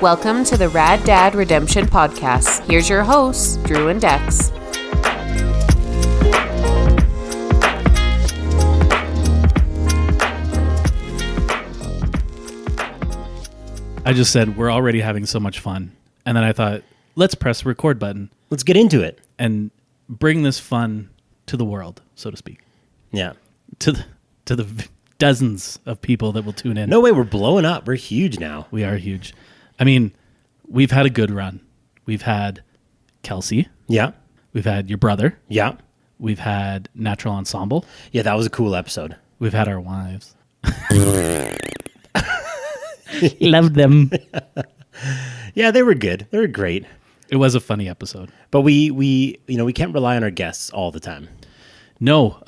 Welcome to the Rad Dad Redemption Podcast. Here's your hosts, Drew and Dex. I just said, we're already having so much fun. And then I thought, let's press the record button. Let's get into it. And bring this fun to the world, so to speak. Yeah. To the dozens of people that will tune in. No way, we're blowing up. We're huge now. We are huge. I mean, we've had a good run. We've had Kelsey. Yeah. We've had your brother. Yeah. We've had Natural Ensemble. Yeah, that was a cool episode. We've had our wives. Love them. Yeah, they were good. They were great. It was a funny episode. But we can't rely on our guests all the time. No.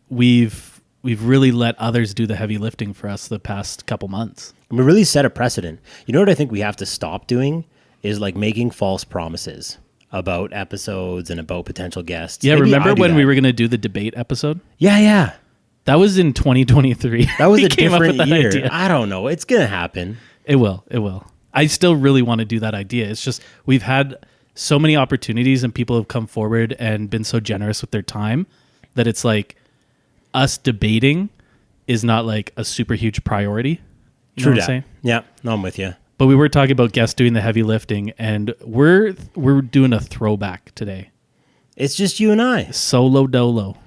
We've really let others do the heavy lifting for us the past couple months. And we really set a precedent. You know what I think we have to stop doing is like making false promises about episodes and about potential guests. Yeah, Maybe remember when that. we were going to do the debate episode? Yeah. That was in 2023. That was We a came up with different that year. idea. I don't know. It's going to happen. It will. I still really want to do that idea. It's just we've had so many opportunities and people have come forward and been so generous with their time that it's like us debating is not like a super huge priority. You know what I'm saying? Yeah, no, I'm with you. But we were talking about guests doing the heavy lifting, and we're doing a throwback today. It's just you and I. Solo dolo.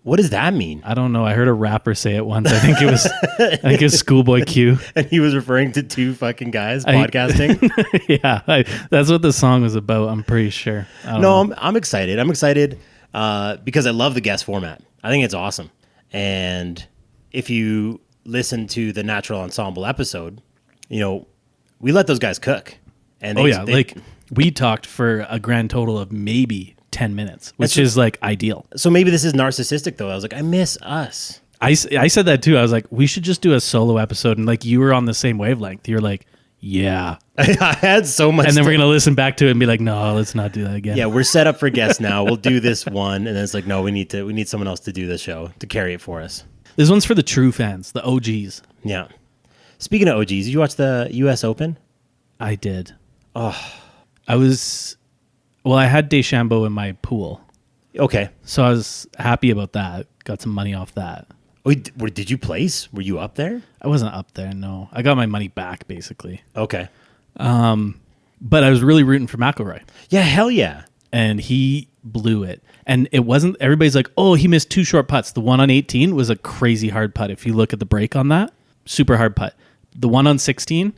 What does that mean? I don't know. I heard a rapper say it once. I think it was Schoolboy Q. And he was referring to two fucking guys podcasting. Yeah, that's what the song was about. I'm pretty sure. I'm excited. I'm excited because I love the guest format. I think it's awesome. And if you listen to the Natural Ensemble episode, we let those guys cook. And we talked for a grand total of maybe 10 minutes, which is like ideal. So maybe this is narcissistic though. I was like, I miss us. I said that too. I was like, we should just do a solo episode. And like, you were on the same wavelength. You're like, yeah. I had so much. And then we're going to listen back to it and be like, no, let's not do that again. Yeah, we're set up for guests now. We'll do this one. And then it's like, no, we need someone else to do this show, to carry it for us. This one's for the true fans, the OGs. Yeah. Speaking of OGs, did you watch the US Open? I did. Oh. I had DeChambeau in my pool. Okay. So I was happy about that. Got some money off that. Wait, did you place? Were you up there? I wasn't up there, no. I got my money back, basically. Okay. But I was really rooting for McIlroy. Yeah, hell yeah. And he blew it. And it wasn't, everybody's like, oh, he missed two short putts. The one on 18 was a crazy hard putt. If you look at the break on that, super hard putt. The one on 16,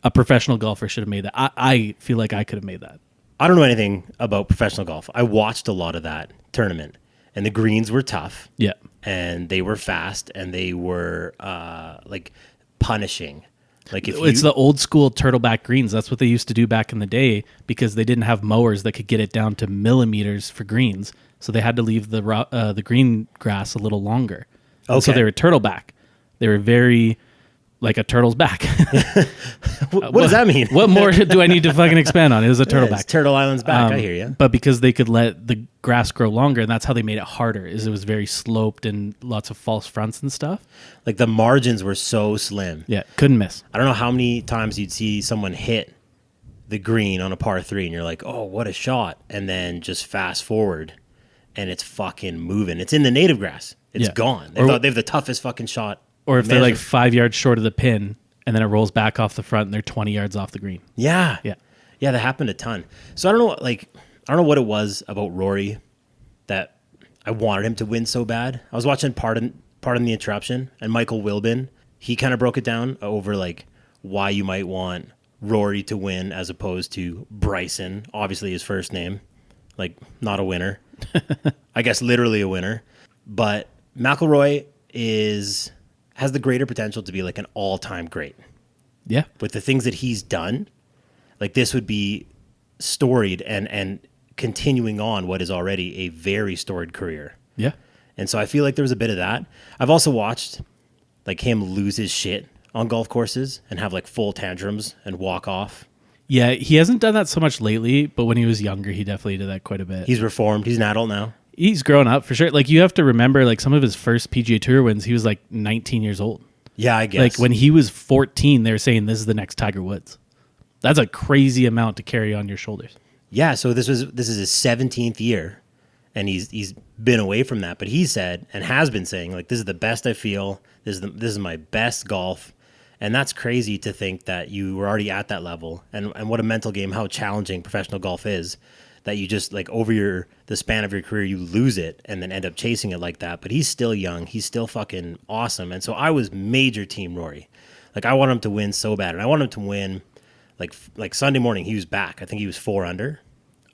a professional golfer should have made that. I feel like I could have made that. I don't know anything about professional golf. I watched a lot of that tournament, and the greens were tough. Yeah. And they were fast, and they were like punishing. Like it's the old school turtleback greens. That's what they used to do back in the day because they didn't have mowers that could get it down to millimeters for greens. So they had to leave the green grass a little longer. Okay. So they were turtleback. They were very like a turtle's back. What does that mean? What more do I need to fucking expand on? It was a turtleback. It's Turtle Island's back. I hear you. But because they could let the grass grow longer, and that's how they made it harder. Is it was very sloped and lots of false fronts and stuff. Like the margins were so slim. Yeah, couldn't miss. I don't know how many times you'd see someone hit the green on a par 3, and you're like, "Oh, what a shot!" And then just fast forward, and it's fucking moving. It's in the native grass. It's gone. They have the toughest fucking shot. Or if they're like 5 yards short of the pin and then it rolls back off the front and they're 20 yards off the green. Yeah. Yeah. Yeah, that happened a ton. So I don't know what it was about Rory that I wanted him to win so bad. I was watching Pardon the Interruption, and Michael Wilbin, he kind of broke it down over like why you might want Rory to win as opposed to Bryson, obviously his first name, like not a winner. I guess literally a winner. But McIlroy has the greater potential to be like an all-time great. Yeah. With the things that he's done, like this would be storied and continuing on what is already a very storied career. Yeah. And so I feel like there was a bit of that. I've also watched like him lose his shit on golf courses and have like full tantrums and walk off. Yeah, he hasn't done that so much lately, but when he was younger, he definitely did that quite a bit. He's reformed. He's an adult now. He's grown up for sure. Like you have to remember like some of his first PGA Tour wins, he was like 19 years old. Yeah, I guess. Like when he was 14, they were saying this is the next Tiger Woods. That's a crazy amount to carry on your shoulders. Yeah, so this is his 17th year, and he's been away from that. But he said and has been saying, like, this is the best I feel. This is my best golf, and that's crazy to think that you were already at that level. And what a mental game, how challenging professional golf is. That you just like over the span of your career, you lose it and then end up chasing it like that. But he's still young. He's still fucking awesome. And so I was major team Rory. Like I want him to win so bad, and I want him to win. Like Sunday morning, he was back. I think he was 4 under.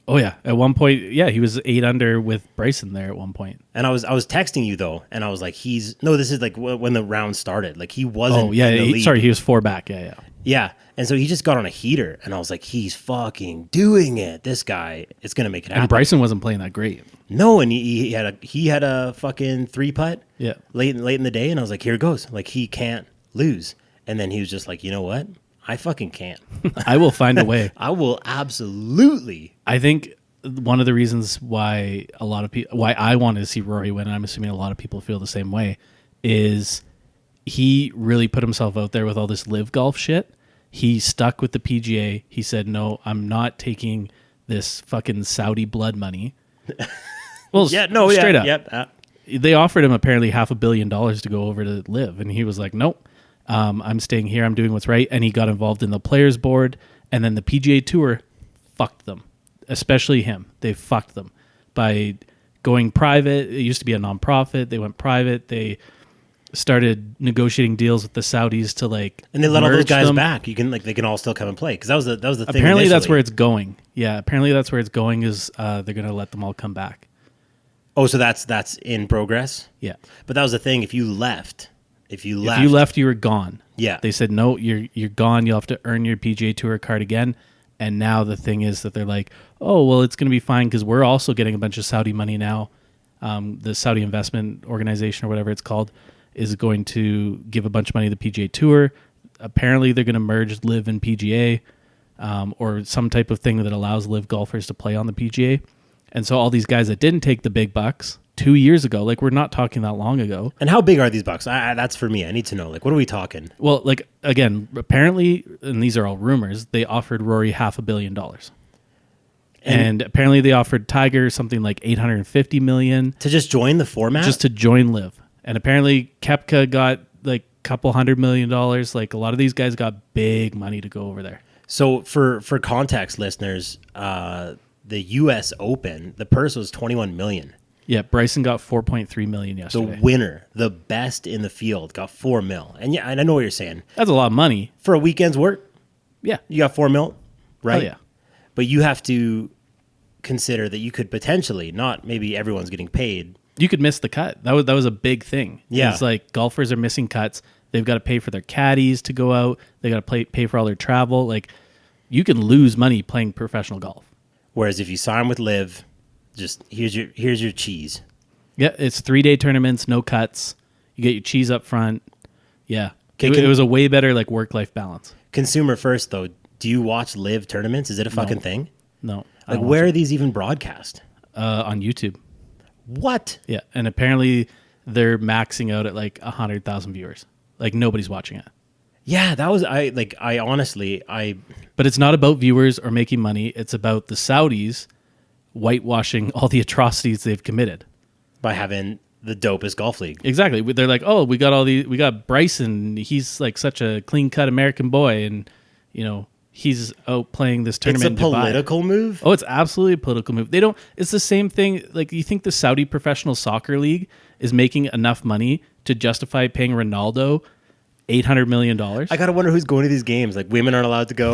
Oh yeah, at one point, yeah, he was 8 under with Bryson there at one point. And I was texting you though, and I was like, this is like when the round started. Like he wasn't. Oh yeah, in the lead. he was 4 back. Yeah. Yeah, and so he just got on a heater, and I was like, he's fucking doing it. This guy is gonna make it happen. And Bryson wasn't playing that great. No, and he had a fucking 3-putt. Yeah, late in the day, and I was like, here it goes. Like he can't lose. And then he was just like, you know what? I fucking can't. I will find a way. I will absolutely. I think one of the reasons why why I wanted to see Rory win, and I'm assuming a lot of people feel the same way, is he really put himself out there with all this live golf shit. He stuck with the PGA. He said, no, I'm not taking this fucking Saudi blood money. Well, straight up. Yep. They offered him apparently $500 million to go over to live, and he was like, nope. I'm staying here. I'm doing what's right. And he got involved in the players board, and then the PGA Tour fucked them, especially him. They fucked them by going private. It used to be a nonprofit. They went private. They started negotiating deals with the Saudis to and they let all those guys them. back. You can they can all still come and play because that was the thing. Apparently initially. that's where it's going. Yeah, apparently that's where it's going. Is they're going to let them all come back. Oh, so that's in progress. Yeah, but that was the thing. If you left, you were gone. Yeah. They said, no, you're gone. You'll have to earn your PGA Tour card again. And now the thing is that they're like, oh, well, it's going to be fine because we're also getting a bunch of Saudi money now. The Saudi Investment Organization or whatever it's called is going to give a bunch of money to the PGA Tour. Apparently they're going to merge live and PGA or some type of thing that allows live golfers to play on the PGA. And so all these guys that didn't take the big bucks 2 years ago, like we're not talking that long ago. And how big are these bucks? That's for me. I need to know. Like, what are we talking? Well, like, again, apparently, and these are all rumors, they offered Rory $500 million. And apparently they offered Tiger something like $850 million. To just join the format? Just to join live. And apparently Koepka got like a couple $100 million. Like a lot of these guys got big money to go over there. So for context, listeners, the U.S. Open, the purse was $21 million. Yeah, Bryson got $4.3 million yesterday. The winner, the best in the field, got $4 million. And yeah, and I know what you're saying. That's a lot of money. For a weekend's work? Yeah. You got $4 million, right? Oh, yeah. But you have to consider that you could potentially, not maybe everyone's getting paid. You could miss the cut. That was a big thing. Yeah. It's like golfers are missing cuts. They've got to pay for their caddies to go out. They got to pay for all their travel. Like, you can lose money playing professional golf. Whereas if you sign with Live, just here's your cheese. Yeah, it's 3-day tournaments, no cuts. You get your cheese up front. Yeah. It was a way better like work-life balance. Consumer first, though. Do you watch Live tournaments? Is it a fucking thing? No. Like, where are these even broadcast? On YouTube. What? Yeah, and apparently they're maxing out at like 100,000 viewers. Like, nobody's watching it. Yeah, that was I honestly. But it's not about viewers or making money. It's about the Saudis whitewashing all the atrocities they've committed by having the dopest golf league. Exactly. They're like, oh, we got Bryson. He's like such a clean cut American boy, and he's out playing this tournament. It's a political move. Oh, it's absolutely a political move. It's the same thing. Like, you think the Saudi Professional Soccer League is making enough money to justify paying Ronaldo $800 million? I gotta wonder who's going to these games. Like, women aren't allowed to go.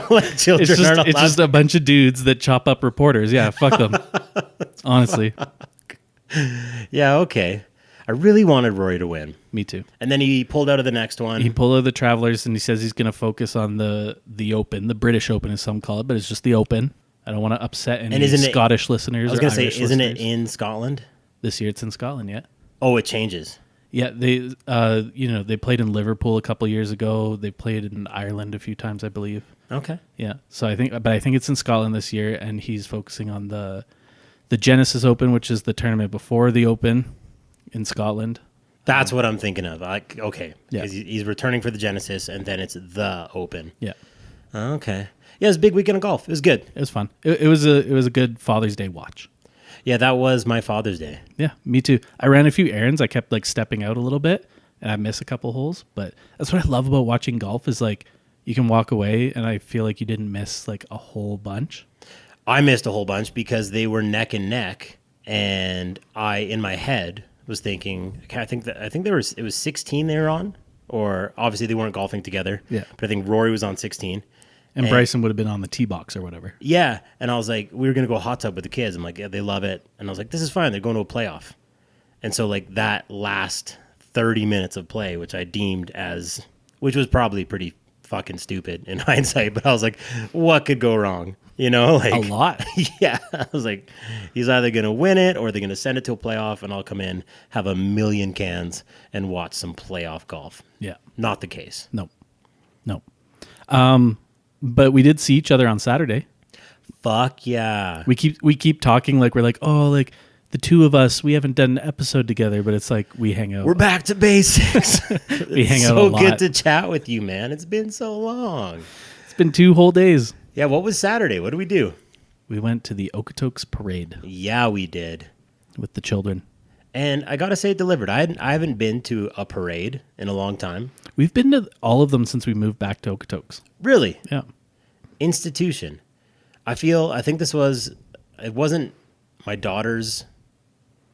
Like children aren't allowed. It's just a bunch of dudes that chop up reporters. Yeah, fuck them. Honestly. Yeah, okay. I really wanted Rory to win. Me too. And then he pulled out of the next one. He pulled out of the Travelers, and he says he's going to focus on the Open, the British Open as some call it, but it's just the Open. I don't want to upset any Scottish listeners. I was going to say, isn't listeners. It in Scotland? This year it's in Scotland, yeah. Oh, it changes. Yeah, they they played in Liverpool a couple years ago. They played in Ireland a few times, I believe. Okay. Yeah. So I think it's in Scotland this year, and he's focusing on the Genesis Open, which is the tournament before the Open in Scotland. That's what I'm thinking of. Like, okay, Yeah. because he's returning for the Genesis, and then it's the Open. Yeah. Okay. Yeah, it was a big weekend of golf. It was good. It was fun. It was a good Father's Day watch. Yeah, that was my Father's Day. Yeah, me too. I ran a few errands. I kept like stepping out a little bit, and I missed a couple holes. But that's what I love about watching golf is like you can walk away, and I feel like you didn't miss like a whole bunch. I missed a whole bunch because they were neck and neck, and I, in my head, was thinking. I think it was 16 they were on, or obviously they weren't golfing together. Yeah. But I think Rory was on 16. And Bryson would have been on the tee box or whatever. Yeah, and I was like, we were gonna go hot tub with the kids. I'm like, yeah, they love it, and I was like, this is fine. They're going to a playoff, and so like that last 30 minutes of play, which was probably pretty fucking stupid in hindsight, but I was like, what could go wrong? You know, like A lot. Yeah, I was like, he's either gonna win it or they're gonna send it to a playoff, and I'll come in, have a million cans, and watch some playoff golf. Yeah. Not the case. Nope. But we did see each other on Saturday. Fuck yeah. We keep talking like we're like, oh, like the two of us, we haven't done an episode together, but it's like we hang out. We're back to basics. We hang out a so lot. good to chat with you, man. It's been so long. It's been 2 whole days. Yeah, what was Saturday? What did we do? We went to the Okotoks parade Yeah, we did. with the children. And I got to say it delivered. I haven't been to a parade in a long time. We've been to all of them since we moved back to Okotoks. Really? Yeah. Institution. I think it wasn't my daughters,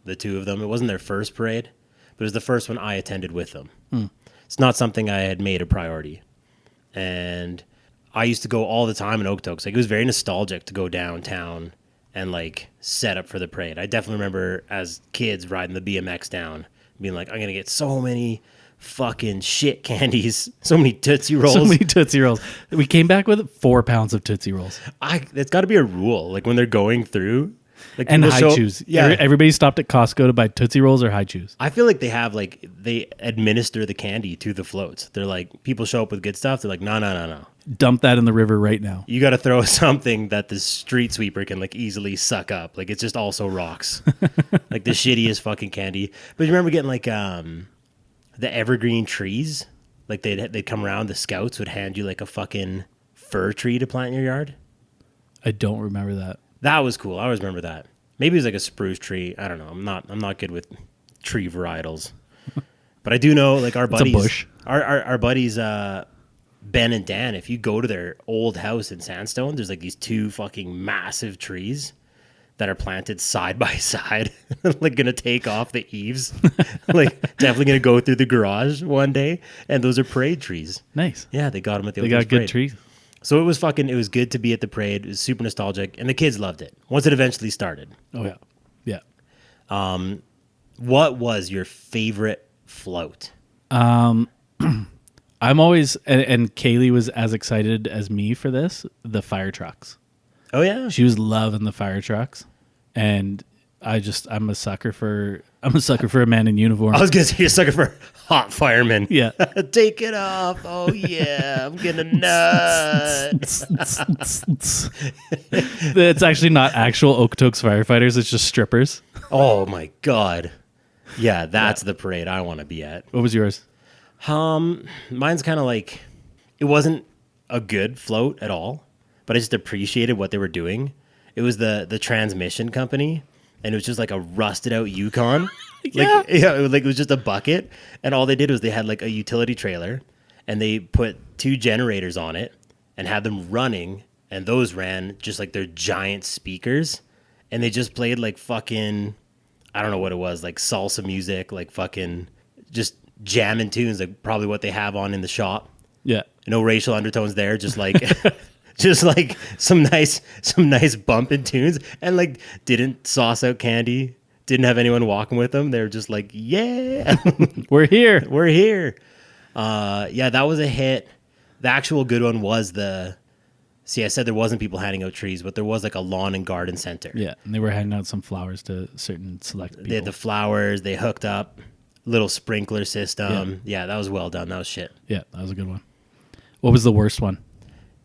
the two of them. It wasn't their first parade, but it was the first one I attended with them. It's not something I had made a priority. And I used to go all the time in Okotoks. Like, it was very nostalgic to go downtown and like set up for the parade. I definitely remember as kids riding the BMX down, being like, I'm going to get so many fucking shit candies, so many Tootsie Rolls. So many Tootsie Rolls. We came back with 4 pounds of Tootsie Rolls. It's got to be a rule. Like when they're going through, like And people high chews. Yeah, Everybody stopped at Costco to buy Tootsie Rolls or high chews. I feel like they administer the candy to the floats. They're like, people show up with good stuff. They're like, no. Dump that in the river right now. You got to throw something that the street sweeper can like easily suck up. Like it's just also rocks, like the shittiest fucking candy. But you remember getting like the evergreen trees? Like they'd come around. The scouts would hand you like a fucking fir tree to plant in your yard. I don't remember that. That was cool. I always remember that. Maybe it was like a spruce tree. I don't know. I'm not good with tree varietals. But I do know like our buddies, a bush. Our buddies, Ben and Dan, if you go to their old house in Sandstone, there's like these 2 fucking massive trees that are planted side by side, like gonna take off the eaves, like definitely gonna go through the garage one day. And those are parade trees. Nice. Yeah, they got them at the They Oaklands got good parade. trees. So it was good to be at the parade. It was super nostalgic, and the kids loved it once it eventually started. Oh, yeah. Yeah. What was your favorite float? I'm always, and Kaylee was as excited as me for this, the fire trucks. Oh yeah, She was loving the fire trucks. And I'm a sucker for a man in uniform. I was gonna say you're a sucker for hot firemen. Yeah. Take it off. Oh yeah, I'm gonna nut. It's actually not actual Okotoks firefighters. It's just strippers. Oh my god. Yeah, that's the parade I want to be at. What was yours? Mine's kind of like, it wasn't a good float at all, but I just appreciated what they were doing. It was the transmission company, and it was just like a rusted out Yukon. Yeah. It was just a bucket, and all they did was they had like a utility trailer, and they put 2 generators on it and had them running, and those ran just like their giant speakers, and they just played like fucking, I don't know what it was, like salsa music, like fucking just jamming tunes, like probably what they have on in the shop. Yeah. No racial undertones there, just like just like some nice bumping tunes, and like didn't sauce out candy, didn't have anyone walking with them. They were just like, yeah, We're here. we're here. Yeah, that was a hit. The actual good one was I said there wasn't people handing out trees, but there was like a lawn and garden center. Yeah. And they were handing out some flowers to certain select people. They had the flowers, they hooked up little sprinkler system. Yeah, that was well done. That was shit. Yeah, that was a good one. What was the worst one?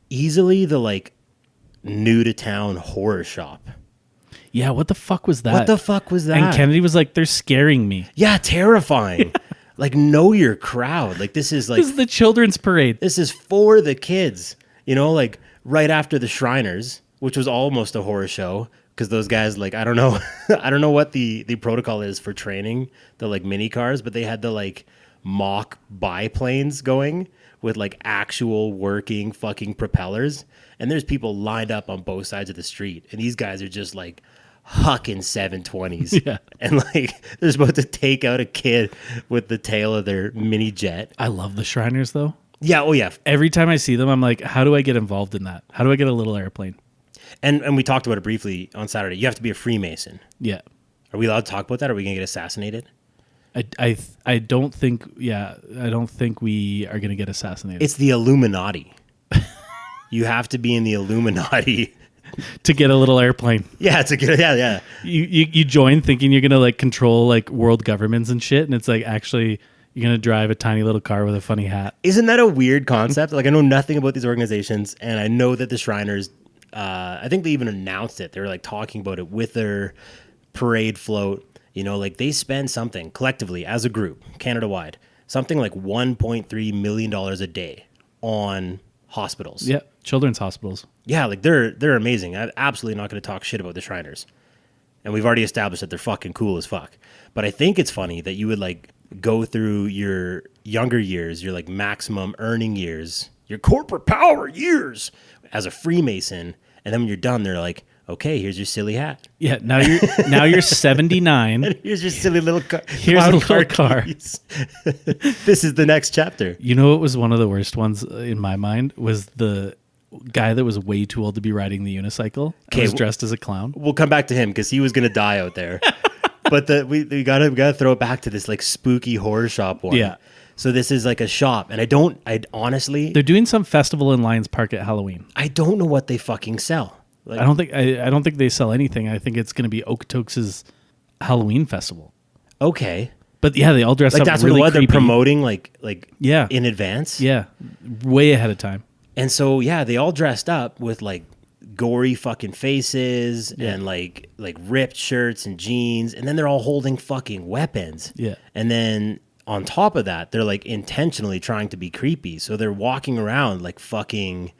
Easily the like new to town horror shop. Yeah, what the fuck was that? What the fuck was that? And Kennedy was like, they're scaring me. Yeah, terrifying. Like, know your crowd. Like, this is like, This is the children's parade. this is for the kids, you know, like right after the Shriners, which was almost a horror show. Because those guys, like, I don't know, I don't know what the protocol is for training the like mini cars, but they had the like mock biplanes going with like actual working fucking propellers. And there's people lined up on both sides of the street. And these guys are just like hucking 720s. Yeah. And like they're supposed to take out a kid with the tail of their mini jet. I love the Shriners though. Yeah. Oh, yeah. Every time I see them, I'm like, how do I get involved in that? How do I get a little airplane? And we talked about it briefly on Saturday. You have to be a Freemason. Yeah. Are we allowed to talk about that? Or are we going to get assassinated? I don't think, I don't think we are going to get assassinated. It's the Illuminati. You have to be in the Illuminati. To get a little airplane. Yeah, it's a good, yeah. You join thinking you're going to like control like world governments and shit. And it's like, actually, you're going to drive a tiny little car with a funny hat. Isn't that a weird concept? Like, I know nothing about these organizations, and I know that the Shriners, I think they even announced it. They were like talking about it with their parade float. You know, like they spend something collectively as a group, Canada-wide, something like $1.3 million a day on hospitals. Yeah. Children's hospitals. Yeah, like they're amazing. I'm absolutely not going to talk shit about the Shriners. And we've already established that they're fucking cool as fuck. But I think it's funny that you would like go through your younger years, your like maximum earning years, your corporate power years as a Freemason, and then when you're done, they're like, okay, here's your silly hat. Yeah. Now you're 79. And here's your silly little car. Here's a little car. This is the next chapter. You know what was one of the worst ones in my mind was the guy that was way too old to be riding the unicycle and was dressed as a clown. We'll come back to him because he was going to die out there. But we gotta throw it back to this like spooky horror shop one. Yeah. So this is like a shop, and I honestly, They're doing some festival in Lions Park at Halloween. I don't know what they fucking sell. Like, I don't think they sell anything. I think it's going to be Okotoks' Halloween festival. okay, But yeah, they all dress like up that's really what they're creepy. promoting, like Yeah. in advance. Yeah, way ahead of time. And so yeah, they all dressed up with like gory fucking faces and like ripped shirts and jeans, and then they're all holding fucking weapons. Yeah. And then on top of that, they're like intentionally trying to be creepy. So they're walking around like fucking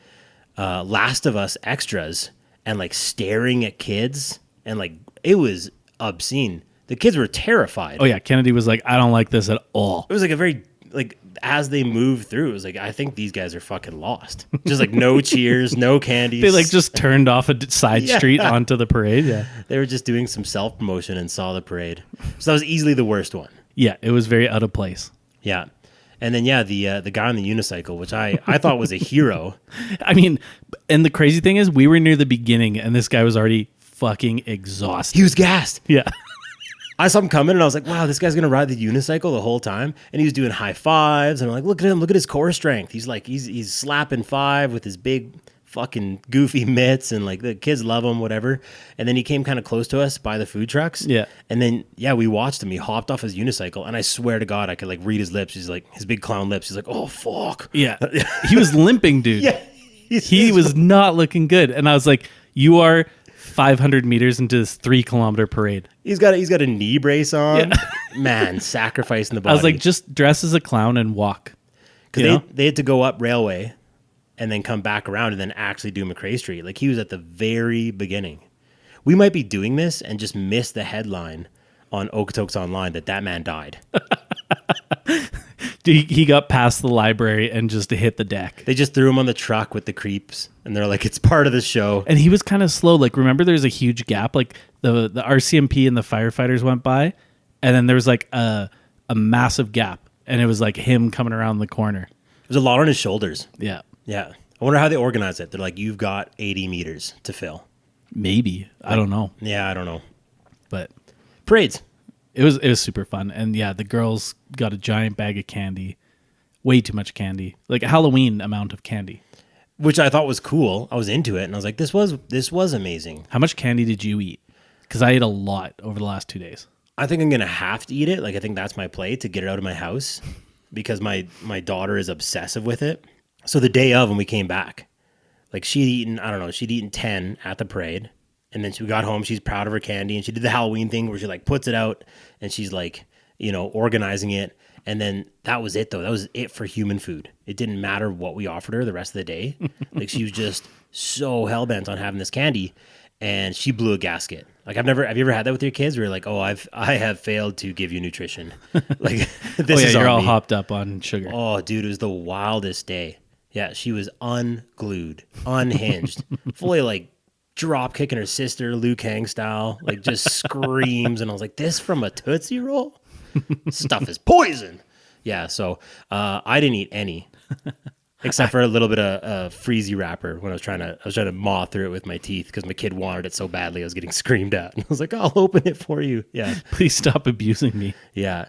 Last of Us extras and like staring at kids, and like it was obscene. The kids were terrified. Oh yeah, Kennedy was like, I don't like this at all. It was like a very like as they moved through, it was like I think these guys are fucking lost. Just like no cheers, no candies. They like just turned off a side street onto the parade. Yeah. They were just doing some self promotion and saw the parade. So that was easily the worst one. Yeah, it was very out of place. Yeah. And then the guy on the unicycle, which I thought was a hero. I mean, and the crazy thing is we were near the beginning and this guy was already fucking exhausted. He was gassed. Yeah. I saw him coming and I was like, wow, this guy's gonna ride the unicycle the whole time. And he was doing high fives, and I'm like, look at him, look at his core strength. He's like he's slapping five with his big fucking goofy mitts, and like the kids love him, whatever. And then he came kind of close to us by the food trucks. Yeah. And then we watched him. He hopped off his unicycle, and I swear to God, I could like read his lips. He's like his big clown lips. He's like, oh fuck. Yeah. He was limping, dude. Yeah. He was not looking good. And I was like, you are 500 meters into this 3-kilometer parade. He's got a knee brace on. Yeah. Man, sacrificing the body. I was like, just dress as a clown and walk. Because they had to go up Railway and then come back around and then actually do McRae Street. Like he was at the very beginning. We might be doing this and just miss the headline on Okotoks Online that man died. He got past the library and just hit the deck. They just threw him on the truck with the creeps, and they're like, it's part of the show. And he was kind of slow. Like, remember there's a huge gap? Like the RCMP and the firefighters went by, and then there was like a massive gap, and it was like him coming around the corner. There's a lot on his shoulders. Yeah. Yeah. I wonder how they organize it. They're like, you've got 80 meters to fill. Maybe. I don't know. Yeah, I don't know. But Parades. it was super fun. And yeah, the girls got a giant bag of candy. Way too much candy. Like a Halloween amount of candy. Which I thought was cool. I was into it, and I was like, this was amazing. How much candy did you eat? Because I ate a lot over the last 2 days. I think I'm going to have to eat it. Like, I think that's my play to get it out of my house because my daughter is obsessive with it. So the day of when we came back, like she'd eaten 10 at the parade. And then she got home, she's proud of her candy, and she did the Halloween thing where she like puts it out and she's like organizing it. And then that was it, though. That was it for human food. It didn't matter what we offered her the rest of the day. Like, she was just so hell-bent on having this candy, and she blew a gasket. Like, have you ever had that with your kids where you're like, oh, I have failed to give you nutrition. Like, this is you're all me. hopped up on sugar. Oh, dude, it was the wildest day. Yeah, she was unglued, unhinged, fully like drop kicking her sister, Liu Kang style, like just screams. And I was like, this from a Tootsie Roll? Stuff is poison. Yeah, so I didn't eat any, except for a little bit of freezy wrapper when I was trying to maw through it with my teeth because my kid wanted it so badly. I was getting screamed at, and I was like, I'll open it for you. Yeah, Please stop abusing me. yeah.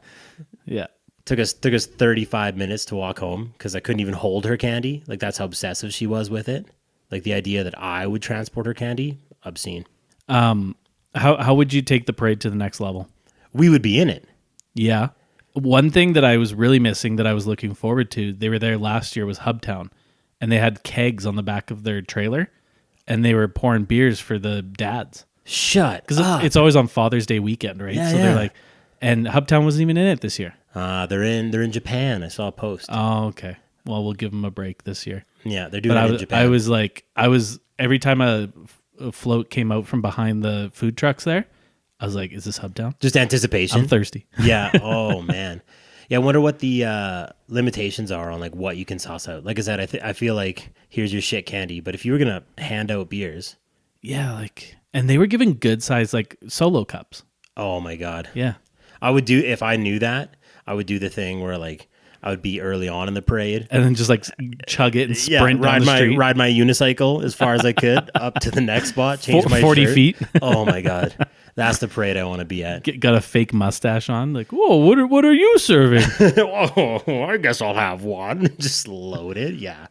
Yeah. Took us 35 minutes to walk home because I couldn't even hold her candy. Like, that's how obsessive she was with it. Like, the idea that I would transport her candy, obscene. How would you take the parade to the next level? We would be in it. Yeah. One thing that I was really missing that I was looking forward to, they were there last year, was Hubtown. And they had kegs on the back of their trailer. And they were pouring beers for the dads. Shut Because up. it's always on Father's Day weekend, right? Yeah, So yeah. they're like, and Hubtown wasn't even in it this year. They're in Japan. I saw a post. Oh, okay. Well, we'll give them a break this year. Yeah, they're doing But it in Japan. I was every time a float came out from behind the food trucks there, I was like, is this Hubtown? Just anticipation. I'm thirsty. Yeah. Oh, man. Yeah, I wonder what the limitations are on like what you can sauce out. Like I said, I feel like here's your shit candy, but if you were gonna hand out beers, Yeah, and they were giving good size like solo cups. oh my god, Yeah. I would do if I knew that. I would do the thing where like I would be early on in the parade. And then just like chug it and sprint down the street. ride my unicycle as far as I could up to the next spot. Change my 40 shirt. feet. Oh my god, that's the parade I want to be at. Got a fake mustache on. Like, whoa, what are you serving? Oh, I guess I'll have one. Just loaded, yeah.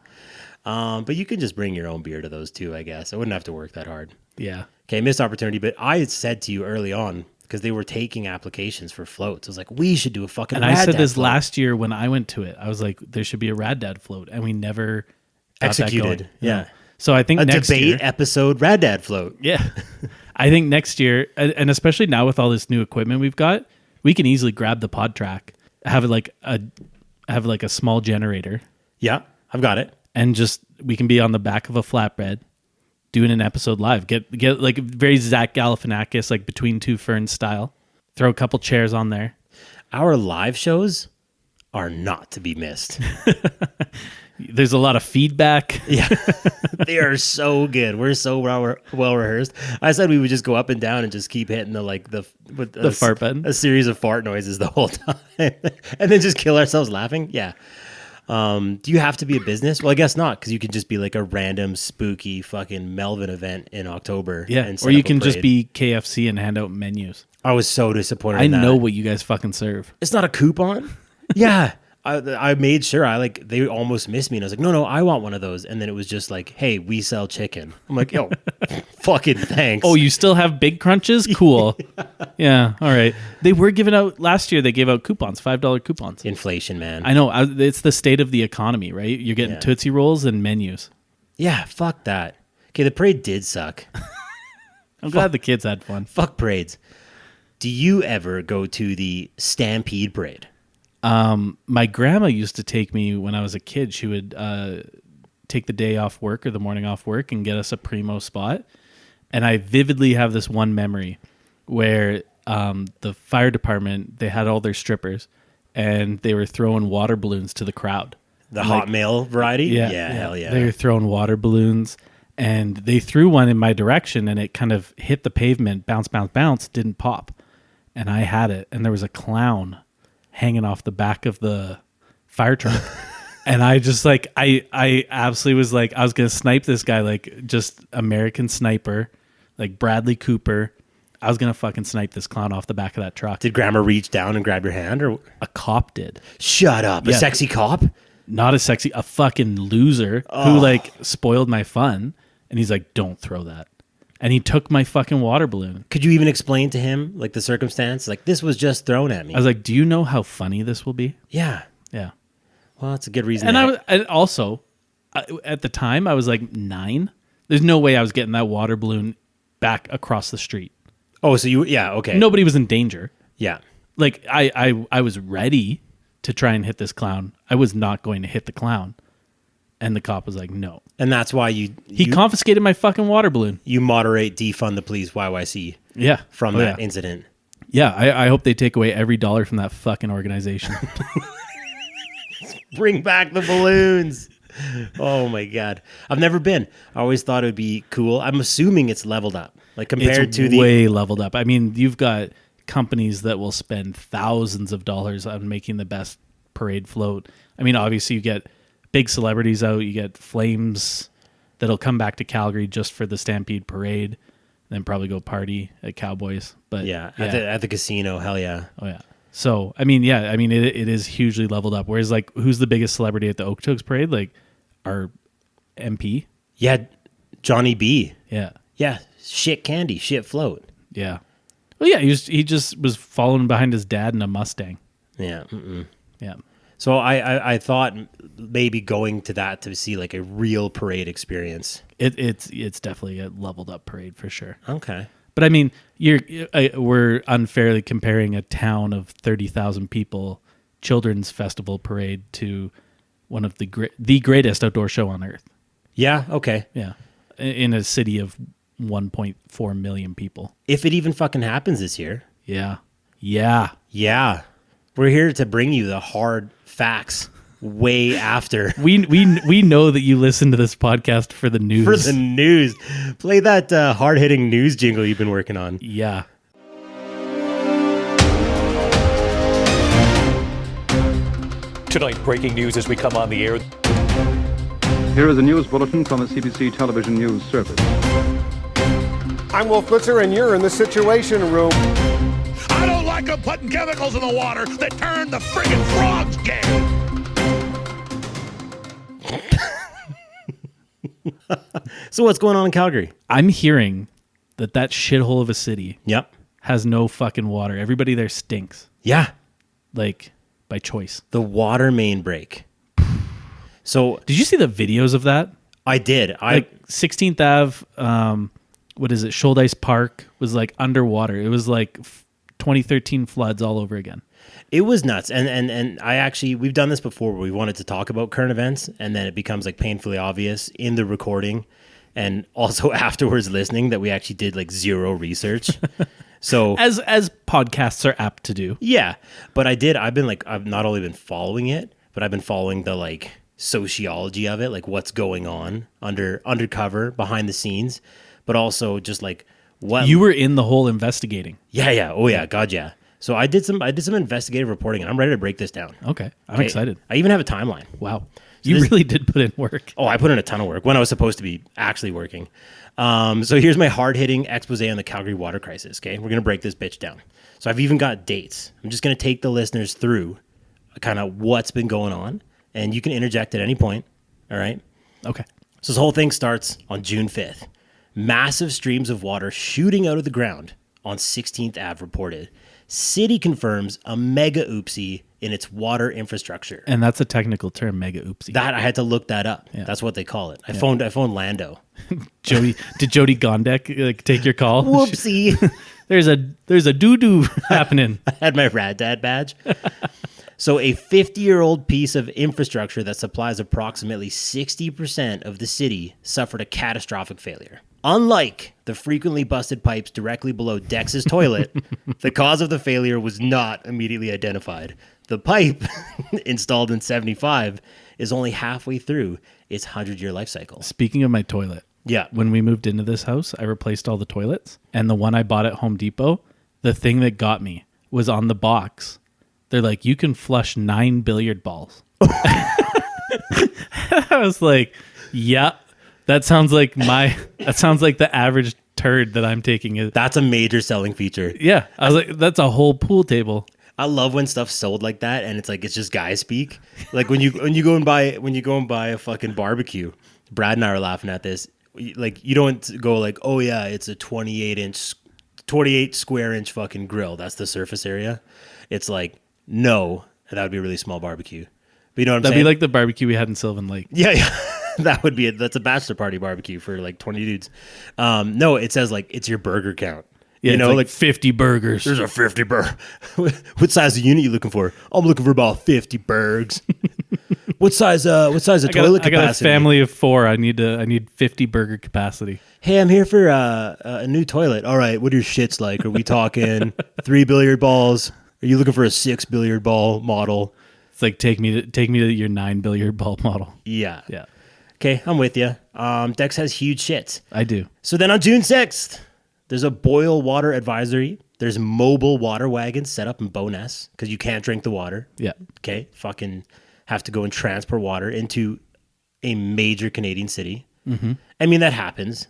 But you can just bring your own beer to those too, I guess. I wouldn't have to work that hard. Yeah. Okay, missed opportunity. But I had said to you early on because they were taking applications for floats. I was like, we should do a fucking. And Rad I said Dad this float. last year when I went to it. I was like, there should be a Rad Dad float. And we never got that Executed. going. Yeah. No. So I think A next debate year. episode Rad Dad float. Yeah. I think next year, and especially now with all this new equipment we've got, we can easily grab the pod track, have a small generator, Yeah, I've got it. and just we can be on the back of a flatbed doing an episode live. Get like very Zach Galifianakis, like Between Two Ferns style. Throw a couple chairs on there. Our live shows are not to be missed. There's a lot of feedback. Yeah, they are so good. We're so well rehearsed. I said we would just go up and down and just keep hitting the fart button. a series of fart noises the whole time, and then just kill ourselves laughing. Yeah. Do you have to be a business? Well, I guess not, because you can just be like a random spooky fucking Melvin event in October. Yeah, and set or you up a can just parade. be KFC and hand out menus. I was so disappointed. I in that. know what you guys fucking serve. It's not a coupon. Yeah. I made sure they almost missed me, and I was like, no, I want one of those. And then it was just like, hey, we sell chicken. I'm like, yo, fucking thanks. Oh, you still have big crunches? Cool. Yeah. All right. They were giving out last year. They gave out coupons, $5 coupons. Inflation, man. I know. It's the state of the economy, right? You're getting Yeah. Tootsie Rolls and menus. Yeah, fuck that. Okay, the parade did suck. I'm glad the kids had fun. Fuck parades. Do you ever go to the Stampede Parade? My grandma used to take me when I was a kid. She would take the day off work or the morning off work and get us a primo spot. And I vividly have this one memory where the fire department, they had all their strippers and they were throwing water balloons to the crowd. The hot male variety? Yeah, Hell yeah. They were throwing water balloons and they threw one in my direction and it kind of hit the pavement, bounce, didn't pop. And I had it. And there was a clown hanging off the back of the fire truck. And I just like, I absolutely was like, I was going to snipe this guy, like just American Sniper, like Bradley Cooper. I was going to fucking snipe this clown off the back of that truck. Did grandma reach down and grab your hand? Or A cop did. shut up. A Yeah. sexy cop? Not as sexy, a fucking loser who like spoiled my fun. And he's like, don't throw that. And he took my fucking water balloon. Could you even explain to him like the circumstance? Like, this was just thrown at me. I was like, do you know how funny this will be? yeah. Yeah. Well, that's a good reason. And also, at the time, I was like 9. There's no way I was getting that water balloon back across the street. Oh, so yeah, okay. Nobody was in danger. Yeah. like I was ready to try and hit this clown. I was not going to hit the clown. And the cop was like, no. And that's why he confiscated my fucking water balloon. You moderate defund the police YYC. Yeah. From that incident. Yeah, I hope they take away every dollar from that fucking organization. Bring back the balloons. Oh my God. I've never been. I always thought it would be cool. I'm assuming it's leveled up. Like compared to way leveled up. I mean, you've got companies that will spend thousands of dollars on making the best parade float. I mean, obviously you get big celebrities out. You get Flames that'll come back to Calgary just for the Stampede Parade, then probably go party at Cowboys. But at the casino, hell yeah. Oh yeah. So I mean, it is hugely leveled up. Whereas like, who's the biggest celebrity at the Okotoks Parade? Like our MP. Yeah, Johnny B. Yeah. Yeah, shit candy, shit float. Yeah. Well, yeah, he just was following behind his dad in a Mustang. Yeah. Yeah. So I thought maybe going to that to see like a real parade experience. It's definitely a leveled up parade for sure. Okay. But I mean, we're unfairly comparing a town of 30,000 people children's festival parade to one of the greatest outdoor show on earth. Yeah. Okay. Yeah. In a city of 1.4 million people. If it even fucking happens this year. Yeah. Yeah. Yeah. We're here to bring you the hard facts way after. We know that you listen to this podcast for the news. For the news. Play that hard-hitting news jingle you've been working on. Yeah. Tonight, breaking news as we come on the air. Here is a news bulletin from the CBC Television News Service. I'm Wolf Blitzer, and you're in the Situation Room. I don't like them putting chemicals in the water that turn the friggin' frogs gay. So what's going on in Calgary? I'm hearing that shithole of a city Yep. has no fucking water. Everybody there stinks. Yeah. Like, by choice. The water main break. So Did you see the videos of that? I did. Like 16th Ave, what is it? Shoaldice Park was like underwater. It was like 2013 floods all over again. It was nuts. And I actually, we've done this before where we wanted to talk about current events and then it becomes like painfully obvious in the recording and also afterwards listening that we actually did like zero research. So as podcasts are apt to do. Yeah. But I've not only been following it, but I've been following the like sociology of it, like what's going on undercover behind the scenes, but also just like what You were in the whole investigating. Yeah. Oh yeah. God. Yeah. So I did some investigative reporting and I'm ready to break this down. Okay. I'm excited. I even have a timeline. Wow. You really did put in work. Oh, I put in a ton of work when I was supposed to be actually working. So here's my hard-hitting expose on the Calgary water crisis, okay? We're going to break this bitch down. So I've even got dates. I'm just going to take the listeners through kind of what's been going on, and you can interject at any point, all right? Okay. So this whole thing starts on June 5th. Massive streams of water shooting out of the ground on 16th Ave reported. City confirms a mega oopsie in its water infrastructure. And that's a technical term, mega oopsie. That I had to look that up. Yeah. That's what they call it. I phoned Lando. Did Jody Gondek take your call? Whoopsie. There's a doo-doo happening. I had my Rad Dad badge. So a 50-year-old piece of infrastructure that supplies approximately 60% of the city suffered a catastrophic failure. Unlike the frequently busted pipes directly below Dex's toilet, the cause of the failure was not immediately identified. The pipe, installed in 75, is only halfway through its 100-year life cycle. Speaking of my toilet, Yeah. when we moved into this house, I replaced all the toilets. And the one I bought at Home Depot, the thing that got me was on the box. They're like, you can flush 9 billiard balls. I was like, yeah, that sounds like the average turd that I'm taking. That's a major selling feature. Yeah. I was like, that's a whole pool table. I love when stuff's sold like that and it's like it's just guy speak. Like when you go and buy a fucking barbecue. Brad and I were laughing at this. Like you don't go like, "Oh yeah, it's a 28 square inch fucking grill. That's the surface area." It's like, "No, that would be a really small barbecue." But you know what I'm saying? That'd be like the barbecue we had in Sylvan Lake. Yeah. That would be it. That's a bachelor party barbecue for like 20 dudes. No, it says like it's your burger count. Yeah, you know, it's like 50 burgers. there's a 50 burger. What size of unit you looking for? I'm looking for about 50 burgers. What size of toilet I got a capacity? family of 4. I need 50 burger capacity. Hey, I'm here for a new toilet. All right, what are your shits like? Are we talking 3 billiard balls? Are you looking for a 6 billiard ball model? It's like take me to your 9 billiard ball model. Yeah. Yeah, Okay, I'm with you. Dex has huge shits. I do. So then on June 6th, there's a boil water advisory. There's mobile water wagons set up in Bowness because you can't drink the water. Yeah. Okay, fucking have to go and transport water into a major Canadian city. Mm-hmm. I mean, that happens.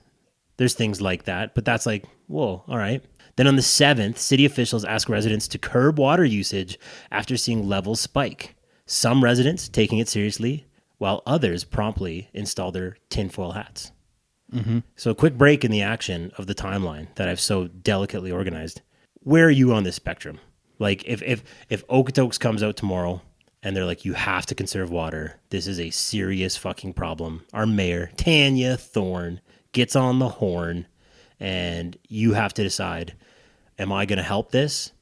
There's things like that, but that's like, whoa, all right. Then on the 7th, city officials ask residents to curb water usage after seeing levels spike. Some residents taking it seriously, while others promptly install their tinfoil hats. Mm-hmm. So a quick break in the action of the timeline that I've so delicately organized. Where are you on this spectrum? Like if Okotoks comes out tomorrow and they're like, you have to conserve water. This is a serious fucking problem. Our mayor, Tanya Thorne, gets on the horn and you have to decide, am I going to help this?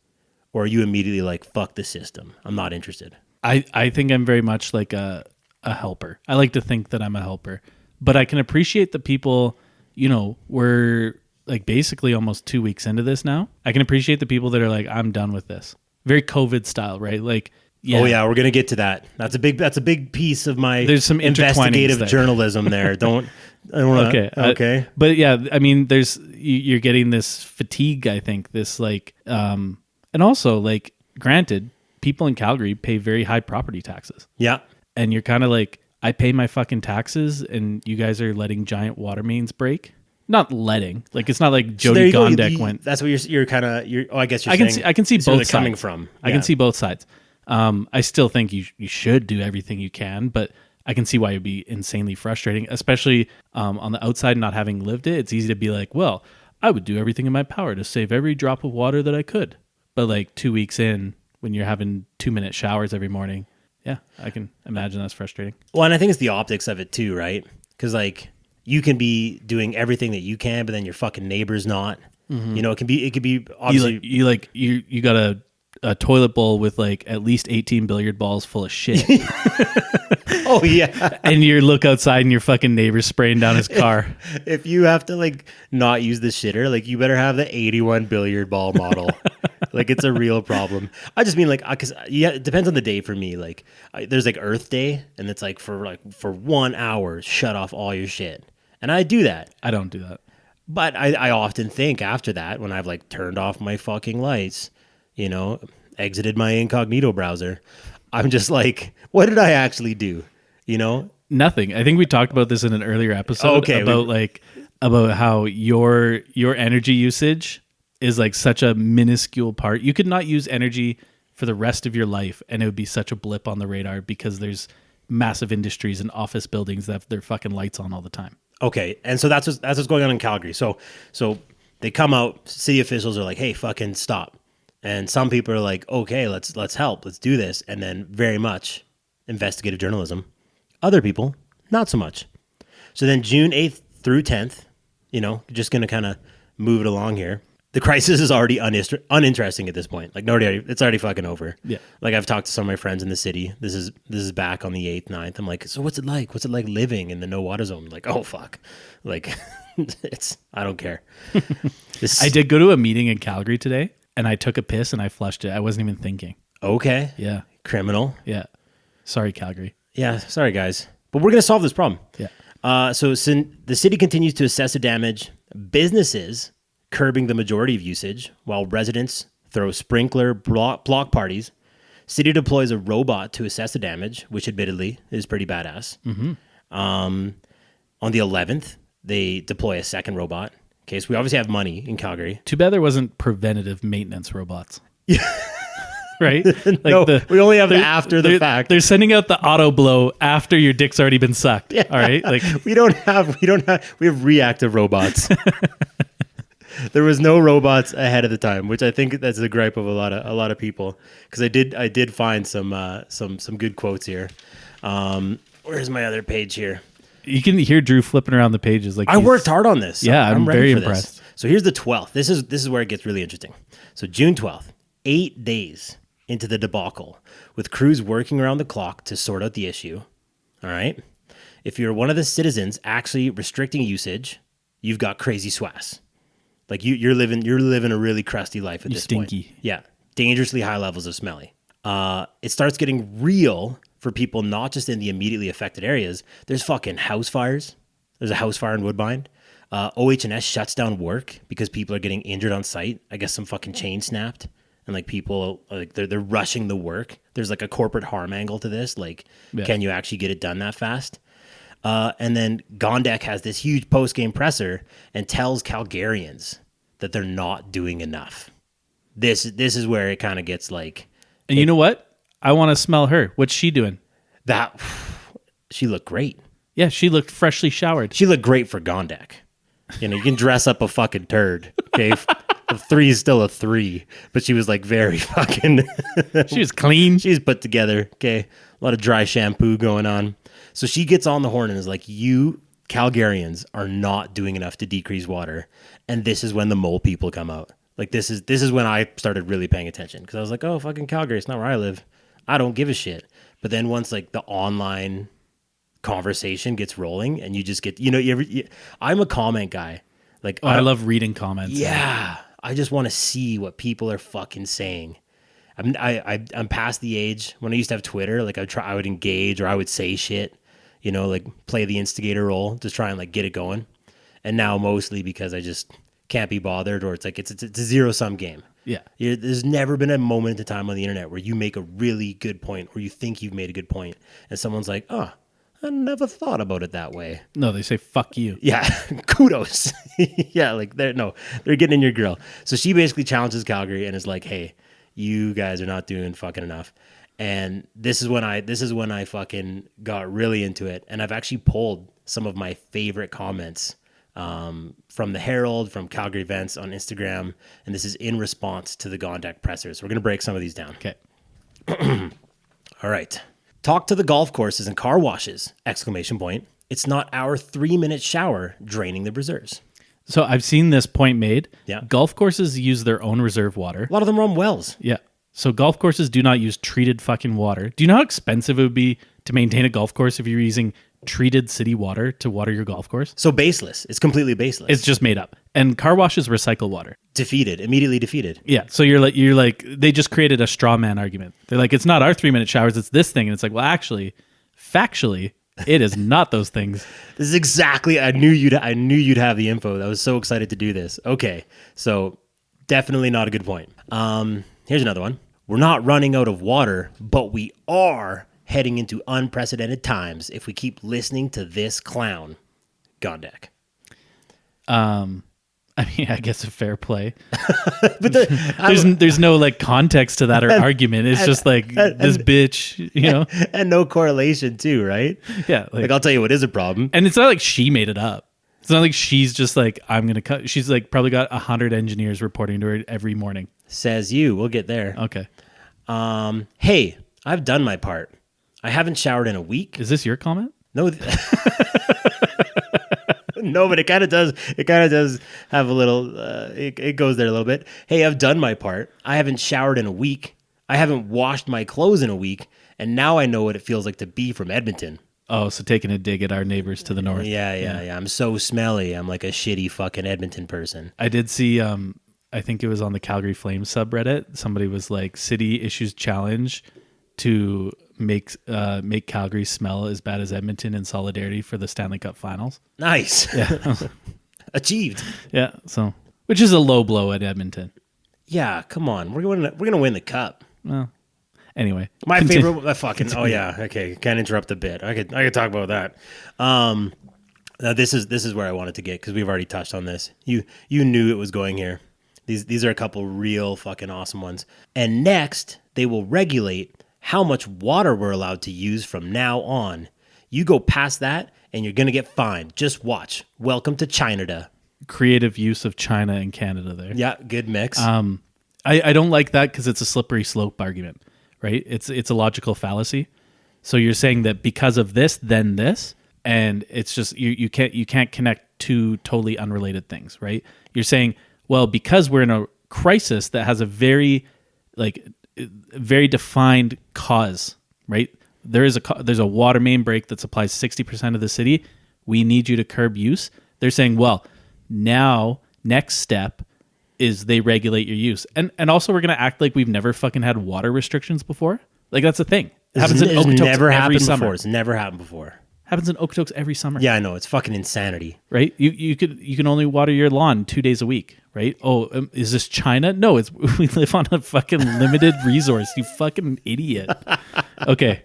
Or are you immediately like, fuck the system? I'm not interested. I think I'm very much like a helper. I like to think that I'm a helper. But I can appreciate the people, you know, we're like basically almost 2 weeks into this now. I can appreciate the people that are like, I'm done with this. Very COVID style, right? Like, yeah. Oh yeah, we're gonna get to that. That's a big piece of my There's some investigative there. journalism there. I don't wanna, okay. But yeah, I mean, you're getting this fatigue, I think, this like, and also like, granted, people in Calgary pay very high property taxes. Yeah. And you're kind of like, I pay my fucking taxes and you guys are letting giant water mains break. Not letting, like it's not like Jody Gondek went. That's what you're kind of. I guess you're. I can see both where they're sides. coming from. I can see both sides. I still think you should do everything you can, but I can see why it'd be insanely frustrating, especially on the outside, not having lived it. It's easy to be like, well, I would do everything in my power to save every drop of water that I could. But like 2 weeks in, when you're having 2-minute showers every morning, yeah, I can imagine that's frustrating. Well, and I think it's the optics of it too, right? Because like you can be doing everything that you can, but then your fucking neighbor's not. Mm-hmm. You know, it could be obviously You got a toilet bowl with like at least 18 billiard balls full of shit. Oh yeah. And you look outside and your fucking neighbor's spraying down his car. If you have to like not use the shitter, like you better have the 81 billiard ball model. Like it's a real problem. I just mean like, cause yeah, it depends on the day for me. Like there's like Earth Day and it's like for 1 hour, shut off all your shit. And I do that. I don't do that. But I often think after that, when I've like turned off my fucking lights, you know, exited my incognito browser, I'm just like, what did I actually do? You know? Nothing. I think we talked about this in an earlier episode about how your energy usage is like such a minuscule part. You could not use energy for the rest of your life and it would be such a blip on the radar because there's massive industries and office buildings that have their fucking lights on all the time. Okay. And so that's what's going on in Calgary. So they come out, city officials are like, hey, fucking stop. And some people are like, okay, let's help. Let's do this. And then very much investigative journalism. Other people, not so much. So then June 8th through 10th, you know, just going to kind of move it along here. The crisis is already uninteresting at this point. Like it's already fucking over. Yeah. Like I've talked to some of my friends in the city. This is back on the 8th, 9th. I'm like, so what's it like? What's it like living in the no water zone? I'm like, oh fuck. Like I don't care. I did go to a meeting in Calgary today and I took a piss and I flushed it. I wasn't even thinking. Okay. Yeah. Criminal. Yeah. Sorry, Calgary. Yeah. Sorry, guys. But we're going to solve this problem. Yeah. So the city continues to assess the damage. Businesses curbing the majority of usage, while residents throw sprinkler block parties. City deploys a robot to assess the damage, which admittedly is pretty badass. Mm-hmm. On the 11th, they deploy a second robot. Okay, so we obviously have money in Calgary. Too bad there wasn't preventative maintenance robots. Yeah. Right? Like no, we only have after the fact. They're sending out the auto blow after your dick's already been sucked. Yeah. All right? Like we have reactive robots. There was no robots ahead of the time, which I think that's a gripe of a lot of people. Because I did find some good quotes here. Where's my other page here? You can hear Drew flipping around the pages. Like I worked hard on this. Yeah, I'm ready very for impressed. This. So here's the 12th. This is where it gets really interesting. So June 12th, 8 days into the debacle, with crews working around the clock to sort out the issue. All right. If you're one of the citizens actually restricting usage, you've got crazy swass. Like you're living a really crusty life at this stinky. point. Yeah. Dangerously high levels of smelly. It starts getting real for people not just in the immediately affected areas. There's fucking house fires. There's a house fire in Woodbine. OH&S shuts down work because people are getting injured on site. I guess some fucking chain snapped, and like people like they're rushing the work. There's like a corporate harm angle to this. Like, can you actually get it done that fast? And then Gondek has this huge post-game presser and tells Calgarians that they're not doing enough. This is where it kind of gets like. And you know what? I want to smell her. What's she doing? That she looked great. Yeah, she looked freshly showered. She looked great for Gondek. You know, you can dress up a fucking turd. Okay, a 3 is still a 3, but she was like very fucking. She was clean. She's put together. Okay, a lot of dry shampoo going on. So she gets on the horn and is like, "You Calgarians are not doing enough to decrease water," and this is when the mole people come out. Like this is when I started really paying attention, because I was like, "Oh, fucking Calgary, it's not where I live. I don't give a shit." But then once like the online conversation gets rolling and you just get, I'm a comment guy. Like, I love reading comments. Yeah. I just want to see what people are fucking saying. I'm past the age when I used to have Twitter. Like I would engage, or I would say shit, like play the instigator role to try and like get it going. And now mostly because I just can't be bothered, or it's like, it's a zero sum game. Yeah. There's never been a moment in time on the internet where you make a really good point, or you think you've made a good point, and someone's like, "Oh, I never thought about it that way." No, they say, "Fuck you." Yeah. Kudos. Yeah. Like they're getting in your grill. So she basically challenges Calgary and is like, "Hey, you guys are not doing fucking enough." And this is when I fucking got really into it. And I've actually pulled some of my favorite comments from the Herald, from Calgary Events on Instagram, and this is in response to the Gondek pressers. We're going to break some of these down. Okay. All right. Talk to the golf courses and car washes, ! It's not our 3-minute shower draining the reserves. So I've seen this point made. Yeah. Golf courses use their own reserve water. A lot of them are on wells. Yeah. So golf courses do not use treated fucking water. Do you know how expensive it would be to maintain a golf course if you're using treated city water to water your golf course? So baseless. It's completely baseless. It's just made up. And car washes recycle water. Immediately defeated. Yeah. So you're like they just created a straw man argument. They're like, it's not our 3-minute showers, it's this thing. And it's like, well, actually, factually, it is not those things. This is exactly, I knew you'd have the info. I was so excited to do this. Okay. So definitely not a good point. Here's another one. We're not running out of water, but we are heading into unprecedented times if we keep listening to this clown. Gondek. I mean, I guess a fair play. But there's no like context to that or argument. It's just like this bitch, and no correlation too, right? Yeah. Like I'll tell you what is a problem. And it's not like she made it up. It's not like she's just like, I'm going to cut. She's like probably got 100 engineers reporting to her every morning. Says you. We'll get there. Okay. Hey, I've done my part. I haven't showered in a week. Is this your comment? No. No, but it kind of does. It kind of does have a little. It goes there a little bit. Hey, I've done my part. I haven't showered in a week. I haven't washed my clothes in a week, and now I know what it feels like to be from Edmonton. Oh, so taking a dig at our neighbors to the north. Yeah. I'm so smelly. I'm like a shitty fucking Edmonton person. I did see. I think it was on the Calgary Flames subreddit. Somebody was like, "City issues challenge to make Calgary smell as bad as Edmonton in solidarity for the Stanley Cup Finals." Nice. Yeah. Achieved. Yeah. So, which is a low blow at Edmonton. Yeah. Come on. We're gonna win the cup. Well, anyway, my favorite. Fucking. Oh yeah. Okay. Can't interrupt a bit. I could talk about that. Now this is where I wanted to get, because we've already touched on this. You knew it was going here. These are a couple real fucking awesome ones. And next, they will regulate how much water we're allowed to use from now on. You go past that and you're going to get fined. Just watch. Welcome to China. Creative use of China and Canada there. Yeah, good mix. I don't like that because it's a slippery slope argument, right? It's a logical fallacy. So you're saying that because of this, then this, and it's just you can't connect two totally unrelated things, right? You're saying, well, because we're in a crisis that has a very defined cause, right? There's a water main break that supplies 60% of the city. We need you to curb use. They're saying, well, now next step is they regulate your use. And also we're going to act like we've never fucking had water restrictions before. Like that's a thing. It happens in Okotoks never every happened summer. before. It's never happened before. Happens in Okotoks every summer. Yeah, I know. It's fucking insanity. Right? You can only water your lawn 2 days a week, right? Oh, is this China? No, we live on a fucking limited resource. You fucking idiot. Okay.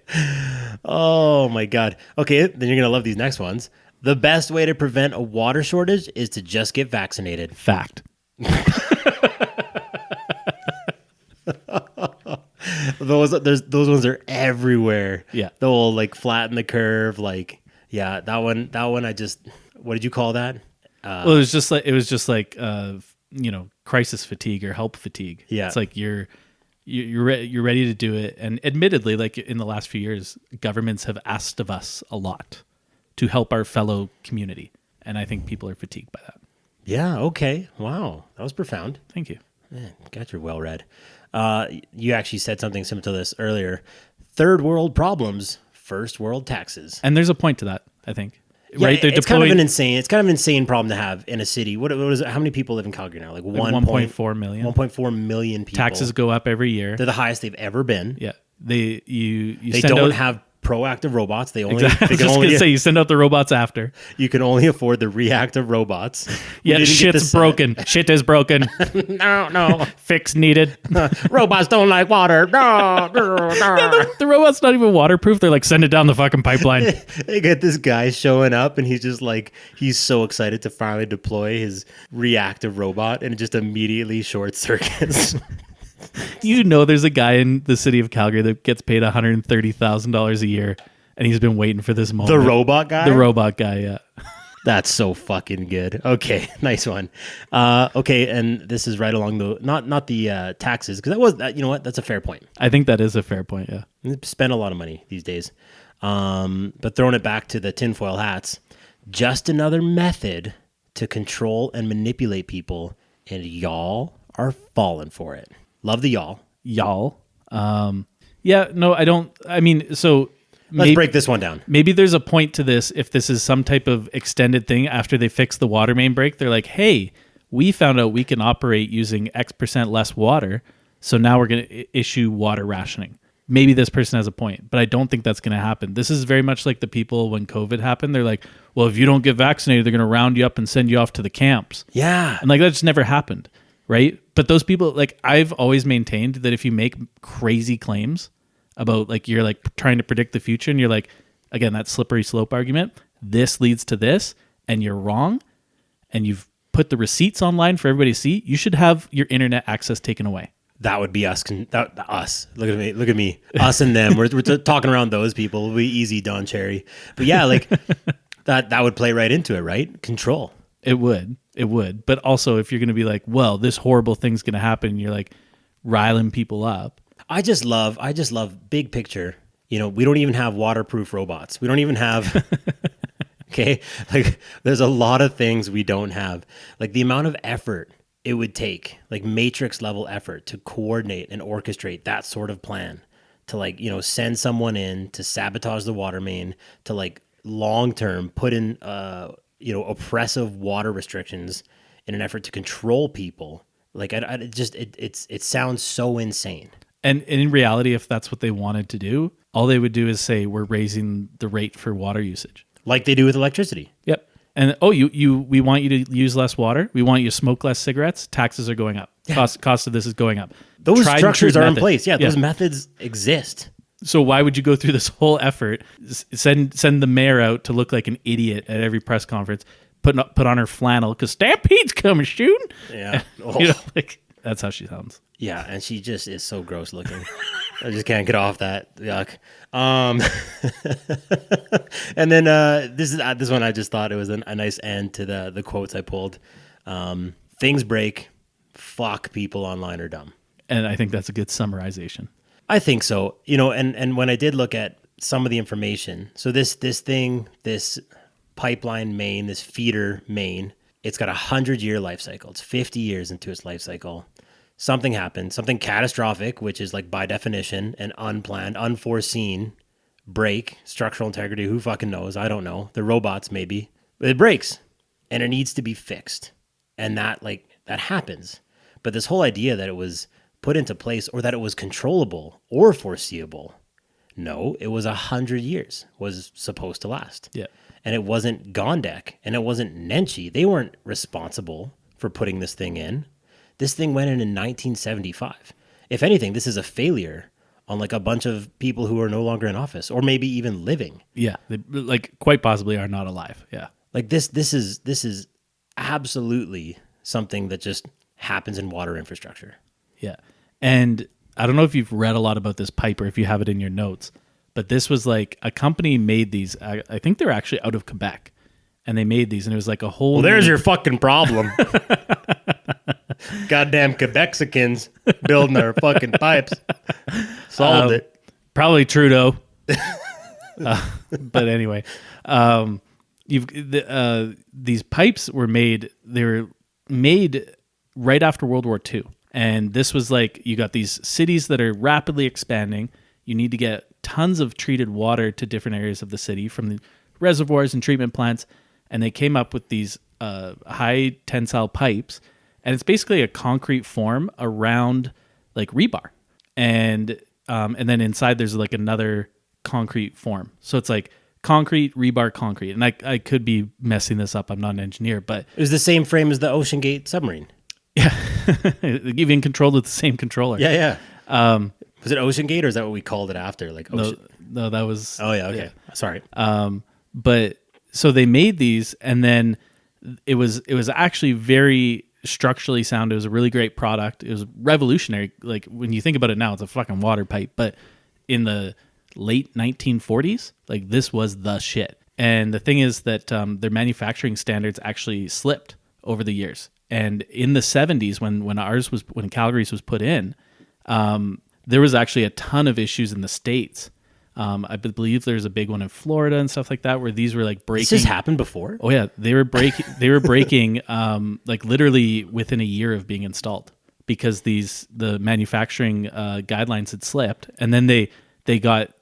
Oh my God. Okay, then you're gonna love these next ones. The best way to prevent a water shortage is to just get vaccinated. Fact. Those ones are everywhere. Yeah. They'll like flatten the curve. Like, yeah, that one. I just. What did you call that? Well, it was just like crisis fatigue or help fatigue. Yeah. It's like you're ready to do it, and admittedly, like in the last few years, governments have asked of us a lot to help our fellow community, and I think people are fatigued by that. Yeah. Okay. Wow. That was profound. Thank you. Man, God, you're well read. You actually said something similar to this earlier. Third world problems, first world taxes. And there's a point to that, I think. Yeah, right? It's kind of an insane problem to have in a city. What is it? How many people live in Calgary now? Like 1.4 million. 1.4 million people. Taxes go up every year. They're the highest they've ever been. Yeah. They don't have proactive robots. They only exactly. they I was going to say you send out the robots after. You can only afford the reactive robots. Yeah, shit's broken. Shit is broken. No. Fix needed. Robots don't like water. No. The robot's not even waterproof. They're like, send it down the fucking pipeline. They get this guy showing up and he's just like, he's so excited to finally deploy his reactive robot and it just immediately short circuits. There's a guy in the city of Calgary that gets paid $130,000 a year, and he's been waiting for this moment. The robot guy? The robot guy, yeah. That's so fucking good. Okay, nice one. Okay, and this is right along the not the taxes, because that was you know what? That's a fair point. I think that is a fair point. Yeah, spend a lot of money these days, but throwing it back to the tinfoil hats, just another method to control and manipulate people, and y'all are falling for it. Love the y'all. Yeah, no, I don't. I mean, so let's break this one down. Maybe there's a point to this. If this is some type of extended thing after they fix the water main break, they're like, hey, we found out we can operate using X% less water. So now we're going to issue water rationing. Maybe this person has a point, but I don't think that's going to happen. This is very much like the people when COVID happened. They're like, well, if you don't get vaccinated, they're going to round you up and send you off to the camps. Yeah. And like that just never happened. Right. But those people, like I've always maintained that if you make crazy claims about like you're like trying to predict the future and you're like, again, that slippery slope argument, this leads to this and you're wrong and you've put the receipts online for everybody to see, you should have your internet access taken away. That would be us. Us. Look at me. Us and them. We're talking around those people. We'll be easy, Don Cherry. But yeah, like that would play right into it, right? Control. It would. But also if you're going to be like, well, this horrible thing's going to happen, you're like riling people up. I just love big picture. We don't even have waterproof robots. We don't even have, okay. Like there's a lot of things we don't have. Like the amount of effort it would take, like matrix level effort to coordinate and orchestrate that sort of plan to like, send someone in to sabotage the water main, to like long-term put in, oppressive water restrictions in an effort to control people. Like it sounds so insane. And in reality, if that's what they wanted to do, all they would do is say, we're raising the rate for water usage. Like they do with electricity. Yep. And we want you to use less water. We want you to smoke less cigarettes. Taxes are going up. Yeah. Cost of this is going up. Those structures are in place. Yeah, those methods exist. So why would you go through this whole effort, send the mayor out to look like an idiot at every press conference, put on her flannel because Stampede's coming shooting? Yeah. That's how she sounds. Yeah, and she just is so gross looking. I just can't get off that. Yuck. And then this one, I just thought it was a nice end to the quotes I pulled. Things break. Fuck, people online are dumb. And I think that's a good summarization. I think so. And when I did look at some of the information, so this pipeline main, this feeder main. It's got a 100-year life cycle. It's 50 years into its life cycle. Something happened, something catastrophic, which is like by definition an unplanned, unforeseen break, structural integrity. Who fucking knows? I don't know. The robots maybe. But it breaks and it needs to be fixed. And that happens. But this whole idea that it was put into place or that it was controllable or foreseeable, no, it was 100 years was supposed to last. Yeah. And it wasn't Gondek and it wasn't Nenchi. They weren't responsible for putting this thing in. This thing went in 1975. If anything, this is a failure on like a bunch of people who are no longer in office or maybe even living. Yeah. They, like quite possibly are not alive. Yeah. Like this is absolutely something that just happens in water infrastructure. Yeah. And I don't know if you've read a lot about this pipe or if you have it in your notes, but this was like a company made these. I think they're actually out of Quebec, and they made these, and it was like a whole. Well, there's your fucking problem. Goddamn Quebexicans building their fucking pipes. Solved it. Probably Trudeau. But anyway, these pipes were made. They were made right after World War II. And this was like, you got these cities that are rapidly expanding. You need to get tons of treated water to different areas of the city from the reservoirs and treatment plants. And they came up with these high tensile pipes. And it's basically a concrete form around like rebar. And then inside there's like another concrete form. So it's like concrete, rebar, concrete. And I could be messing this up. I'm not an engineer, but it was the same frame as the Ocean Gate submarine. Yeah. Even controlled with the same controller. Yeah. Was it Ocean Gate or is that what we called it after? Like Ocean? No, that was. Oh yeah. Okay. Yeah. Sorry. But so they made these, and then it was actually very structurally sound. It was a really great product. It was revolutionary. Like when you think about it now, it's a fucking water pipe. But in the late 1940s, like this was the shit. And the thing is that their manufacturing standards actually slipped over the years. And in the 70s, when Calgary's was put in, there was actually a ton of issues in the States. I believe there's a big one in Florida and stuff like that where these were like breaking. This has happened before? Oh yeah, they were breaking like literally within a year of being installed because the manufacturing guidelines had slipped, and then they got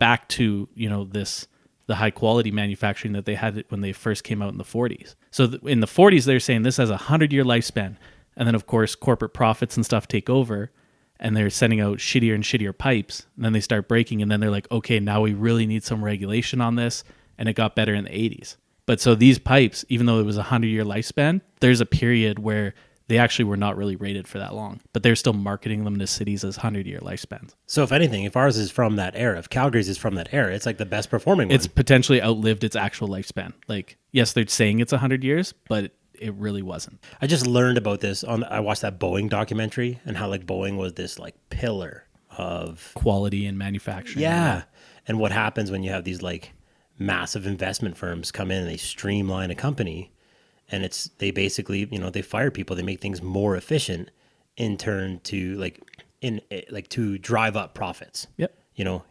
back to the high quality manufacturing that they had when they first came out in the 40s. So in the 40s, they're saying this has a 100-year lifespan. And then, of course, corporate profits and stuff take over, and they're sending out shittier and shittier pipes. And then they start breaking, and then they're like, okay, now we really need some regulation on this. And it got better in the 80s. But so these pipes, even though it was a 100-year lifespan, there's a period where they actually were not really rated for that long. But they're still marketing them to cities as 100-year lifespans. So if anything, if ours is from that era, if Calgary's is from that era, it's like the best performing one. It's potentially outlived its actual lifespan. Like, yes, they're saying it's 100 years, but it really wasn't. I just learned about this I watched that Boeing documentary and how like Boeing was this like pillar of quality and manufacturing. Yeah. And what happens when you have these like massive investment firms come in and they streamline a company, and they basically, they fire people, they make things more efficient in turn to to drive up profits. Yep.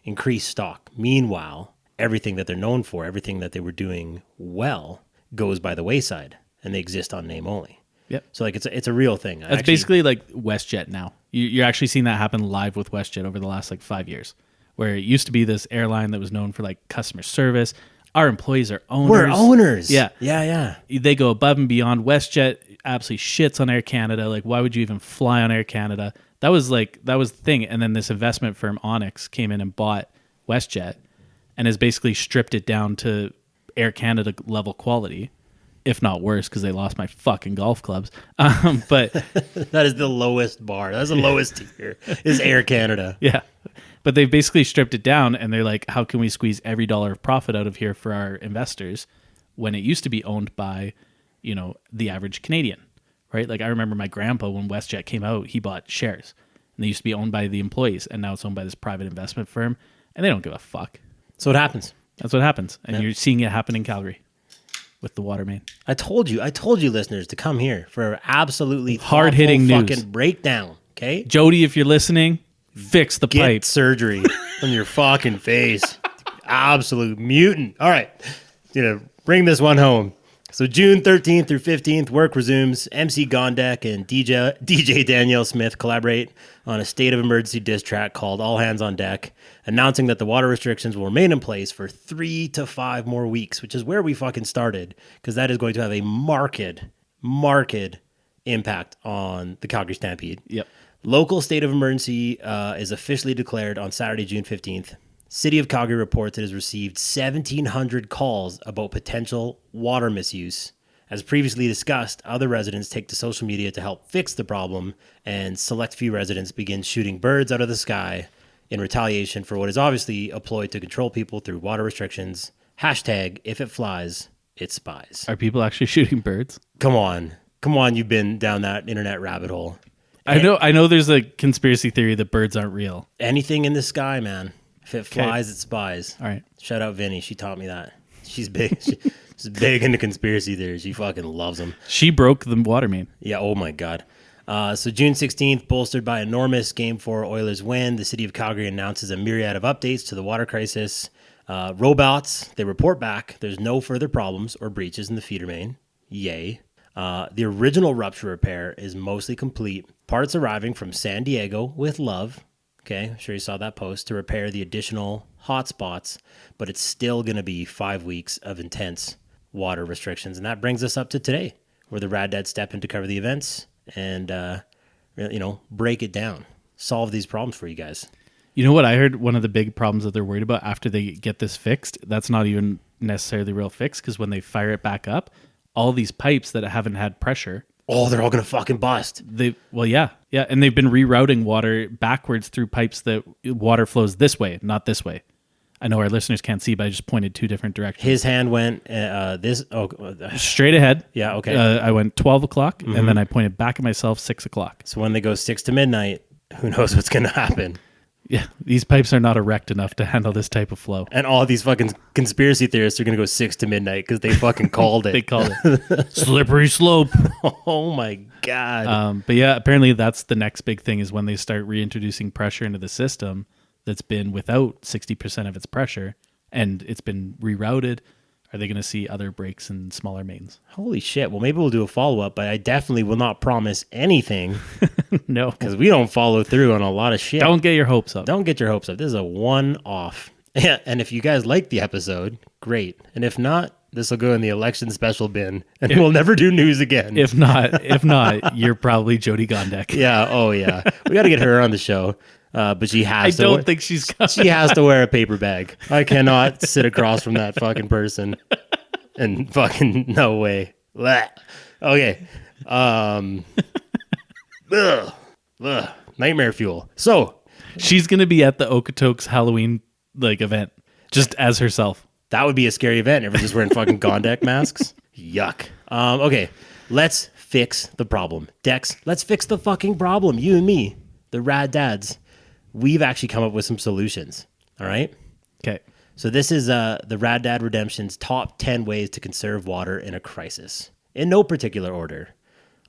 Increase stock. Meanwhile, everything that they're known for, everything that they were doing well goes by the wayside. And they exist on name only. Yep. So like it's a real thing. That's basically like WestJet now. You're actually seeing that happen live with WestJet over the last like 5 years, where it used to be this airline that was known for like customer service. Our employees are owners. We're owners. Yeah. Yeah. They go above and beyond. WestJet absolutely shits on Air Canada. Like, why would you even fly on Air Canada? That was the thing. And then this investment firm Onyx came in and bought WestJet and has basically stripped it down to Air Canada level quality. If not worse, because they lost my fucking golf clubs. But that is the lowest bar. That's the lowest tier is Air Canada. Yeah. But they've basically stripped it down, and they're like, how can we squeeze every dollar of profit out of here for our investors when it used to be owned by, the average Canadian, right? Like I remember my grandpa, when WestJet came out, he bought shares, and they used to be owned by the employees, and now it's owned by this private investment firm, and they don't give a fuck. So what happens? That's what happens. And You're seeing it happen in Calgary. With the water main. I told you listeners to come here for absolutely hard-hitting news. Fucking breakdown, okay? Jody, if you're listening, fix the pipe. Get surgery on your fucking face. Absolute mutant. All right. Bring this one home. So June 13th through 15th, work resumes. MC Gondek and DJ Danielle Smith collaborate on a state of emergency diss track called All Hands on Deck, announcing that the water restrictions will remain in place for 3 to 5 more weeks, which is where we fucking started, because that is going to have a marked impact on the Calgary Stampede. Yep. Local state of emergency is officially declared on Saturday, June 15th. City of Calgary reports it has received 1,700 calls about potential water misuse. As previously discussed, other residents take to social media to help fix the problem, and select few residents begin shooting birds out of the sky in retaliation for what is obviously a ploy to control people through water restrictions. Hashtag, if it flies, it spies. Are people actually shooting birds? Come on, you've been down that internet rabbit hole. I know there's a conspiracy theory that birds aren't real. Anything in the sky, man. If it flies, it spies. All right. Shout out Vinny. She taught me that. She's big. She's big into conspiracy theories. She fucking loves them. She broke the water main. Yeah. Oh my God. So June 16th, bolstered by enormous Game 4 Oilers win, the city of Calgary announces a myriad of updates to the water crisis. Robots, they report back. There's no further problems or breaches in the feeder main. Yay. The original rupture repair is mostly complete. Parts arriving from San Diego with love. Okay, I'm sure you saw that post, to repair the additional hot spots, but it's still going to be 5 weeks of intense water restrictions. And that brings us up to today, where the Rad Dad step in to cover the events and, break it down, solve these problems for you guys. You know what I heard? One of the big problems that they're worried about after they get this fixed, that's not even necessarily the real fix, because when they fire it back up, all these pipes that haven't had pressure, they're all going to fucking bust. Yeah. And they've been rerouting water backwards through pipes that water flows this way, not this way. I know our listeners can't see, but I just pointed 2 different directions. His hand went straight ahead. Yeah, okay. I went 12 o'clock, and then I pointed back at myself 6 o'clock. So when they go 6 to midnight, who knows what's going to happen? Yeah, these pipes are not erect enough to handle this type of flow. And all these fucking conspiracy theorists are going to go 6 to midnight because they fucking called it. They called it. Slippery slope. Oh my God. But yeah, apparently that's the next big thing, is when they start reintroducing pressure into the system that's been without 60% of its pressure and it's been rerouted. Are they going to see other breaks in smaller mains? Holy shit. Well, maybe we'll do a follow-up, but I definitely will not promise anything. No. Because we don't follow through on a lot of shit. Don't get your hopes up. Don't get your hopes up. This is a one-off. And if you guys like the episode, great. And if not, this will go in the election special bin, and we'll never do news again. If not, you're probably Jody Gondek. Yeah. Oh, yeah. We got to get her on the show. But she has I don't think she's coming. She has to wear a paper bag. I cannot sit across from that fucking person. And fucking no way. Blah. Okay. Nightmare fuel. So she's gonna be at the Okotoks Halloween event just as herself. That would be a scary event. Everyone's just wearing fucking Gondek masks. Yuck. Okay. Let's fix the problem. Dex, let's fix the fucking problem. You and me, the Rad Dads. We've actually come up with some solutions. All right. Okay. So this is the Rad Dad Redemption's top 10 ways to conserve water in a crisis, in no particular order.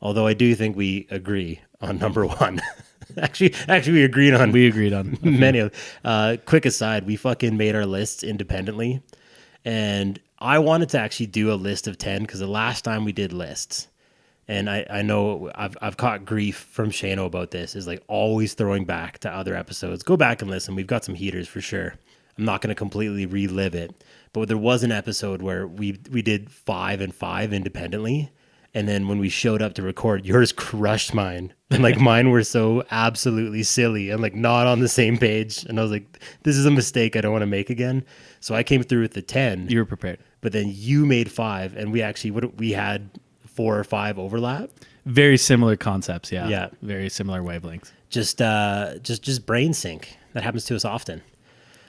Although I do think we agree on number 1. actually, we agreed on many of. Quick aside, we fucking made our lists independently, and I wanted to actually do a list of 10 because the last time we did lists. And I know I've caught grief from Shano about this, is always throwing back to other episodes. Go back and listen. We've got some heaters for sure. I'm not going to completely relive it. But there was an episode where we did 5 and 5 independently. And then when we showed up to record, yours crushed mine. And mine were so absolutely silly and not on the same page. And I was like, this is a mistake I don't want to make again. So I came through with the 10. You were prepared. But then you made 5. And we actually, we had 4 or 5 overlap. Very similar concepts, yeah. Yeah. Very similar wavelengths. Just brain sync. That happens to us often.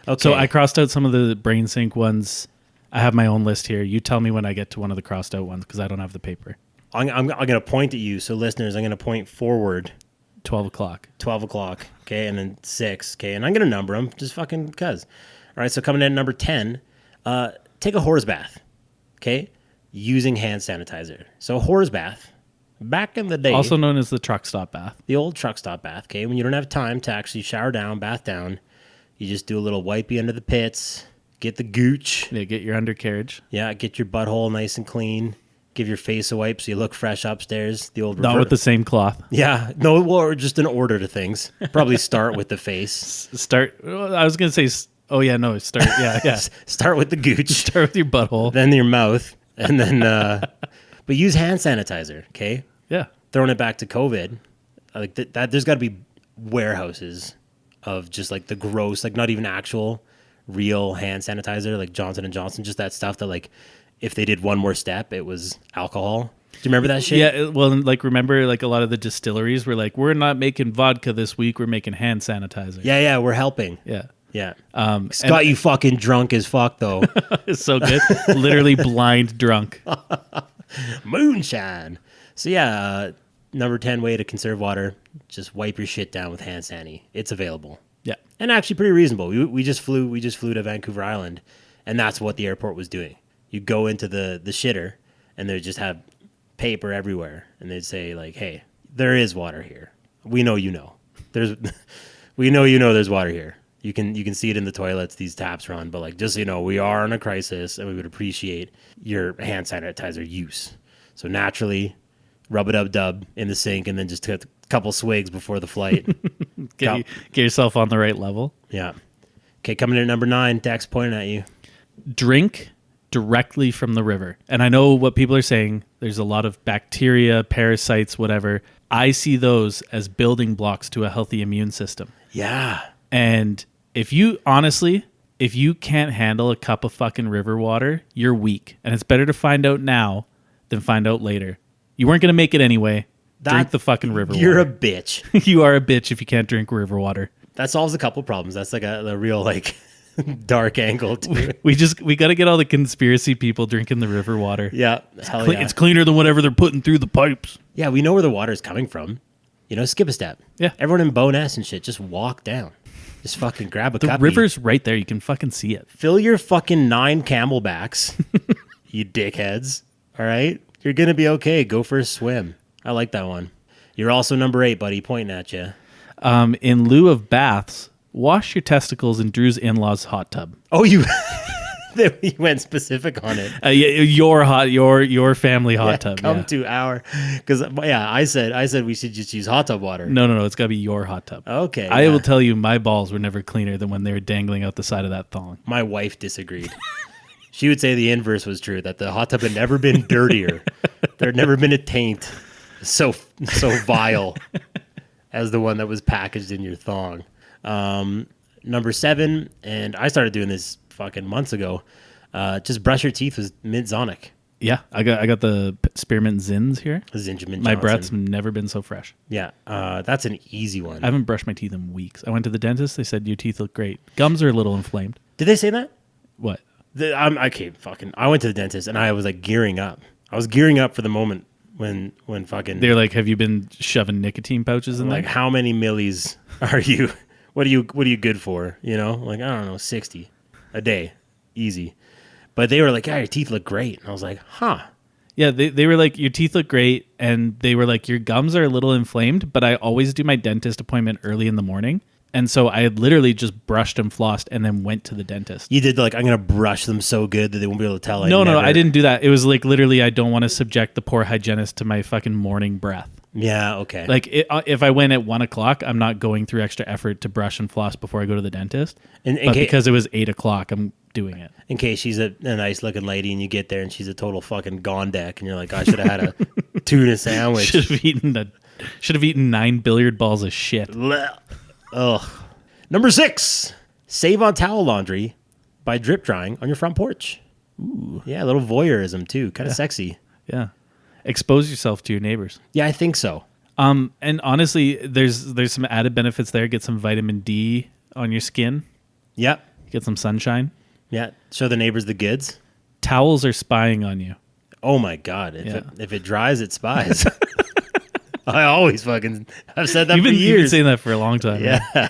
Okay. So I crossed out some of the brain sync ones. I have my own list here. You tell me when I get to one of the crossed out ones because I don't have the paper. I'm going to point at you. So listeners, I'm going to point forward. 12 o'clock. 12 o'clock. Okay. And then 6. Okay. And I'm going to number them just fucking because. All right. So coming in at number 10, take a horse bath. Okay. Using hand sanitizer. So horse bath, back in the day. Also known as the truck stop bath. The old truck stop bath. Okay. When you don't have time to actually shower down, bath down, you just do a little wipey under the pits, Get the gooch. Yeah, get your undercarriage. Yeah, get your butthole nice and clean. Give your face a wipe so you look fresh upstairs. The old Not with the same cloth. Yeah, no, or just an order to things. Probably start with the face. Start. I was gonna say. Oh yeah, no. Start. Yeah. Start with the gooch. Start with your butthole. Then your mouth, and then. But use hand sanitizer. Okay. Yeah. Throwing it back to COVID, like that. There's got to be warehouses of just like the gross, like not even actual, real hand sanitizer, like Johnson and Johnson. Just that stuff that like, if they did one more step, it was alcohol. Do you remember that shit? Yeah, well, like remember, like a lot of the distilleries were like, we're not making vodka this week, we're making hand sanitizer. Yeah, we're helping. Yeah. It's got you fucking drunk as fuck though. It's so good. Literally blind drunk. Moonshine. So yeah, number 10 way to conserve water: just wipe your shit down with hand sanitizer. It's available. Yeah. And actually pretty reasonable. We just flew to Vancouver Island, and that's what the airport was doing. You go into the shitter, and they just have paper everywhere, and they'd say like, "Hey, there is water here. We know you know. We know you know there's water here. You can see it in the toilets. These taps run, but like just so you know, we are in a crisis, and we would appreciate your hand sanitizer use. So naturally, rub it up dub in the sink, and then just take a couple swigs before the flight. Get yourself on the right level. Yeah. Okay, coming in at number 9. Dax pointing at you. Drink directly from the river. And I know what people are saying. There's a lot of bacteria, parasites, whatever. I see those as building blocks to a healthy immune system. Yeah. And if you can't handle a cup of fucking river water, you're weak. And it's better to find out now than find out later. You weren't going to make it anyway. Drink the fucking river water. You're a bitch. You are a bitch if you can't drink river water. That solves a couple problems. That's like a real like dark angle to it. We got to get all the conspiracy people drinking the river water. Yeah. Hell yeah. It's cleaner than whatever they're putting through the pipes. Yeah, we know where the water is coming from. You know, skip a step. Yeah. Everyone in Bowness and shit, just walk down. Just fucking grab a The cup. river's right there. You can fucking see it. Fill your fucking 9 camelbacks, you dickheads. All right? You're going to be okay. Go for a swim. I like that one. You're also number 8, buddy, pointing at you. In lieu of baths, wash your testicles in Drew's in-laws' hot tub. Oh, you went specific on it. Your family hot tub. Come Yeah. to our, because I said we should just use hot tub water. No, it's got to be your hot tub. Okay. I yeah. will tell you, my balls were never cleaner than when they were dangling out the side of that thong. My wife disagreed. She would say the inverse was true, that the hot tub had never been dirtier. There had never been a taint so vile as the one that was packaged in your thong. Number 7, and I started doing this fucking months ago. Just brush your teeth with Mint Zonic. Yeah, I got the spearmint zins here. Zingerman My Johnson. breath's never been so fresh. Yeah, that's an easy one. I haven't brushed my teeth in weeks. I went to the dentist. They said your teeth look great. Gums are a little inflamed. Did they say that? What? I went to the dentist and I was like gearing up. I was gearing up for the moment when fucking They're like, have you been shoving nicotine pouches in like, there? how many millis are you? What are you good for? You know, like, I don't know, 60 a day, easy. But they were like, yeah, your teeth look great. And I was like, huh. Yeah, they were like, your teeth look great. And they were like, your gums are a little inflamed, but I always do my dentist appointment early in the morning. And so I had literally just brushed and flossed and then went to the dentist. You did like, I'm going to brush them so good that they won't be able to tell. No, I didn't do that. It was like literally, I don't want to subject the poor hygienist to my fucking morning breath. Yeah, okay. Like if I went at 1 o'clock, I'm not going through extra effort to brush and floss before I go to the dentist. But because it was 8 o'clock, I'm doing it. In case she's a nice looking lady and you get there and she's a total fucking Gondek and you're like, I should have had a tuna sandwich. Should have eaten 9 billiard balls of shit. Ugh. Number 6, save on towel laundry by drip drying on your front porch. Ooh. Yeah, a little voyeurism too. Kind of sexy. Yeah. Expose yourself to your neighbors. Yeah, I think so. And honestly, there's some added benefits there. Get some vitamin D on your skin. Yep. Get some sunshine. Yeah. Show the neighbors the goods. Towels are spying on you. Oh my God. If it dries, it spies. I've said that for years. You've been saying that for a long time. Yeah.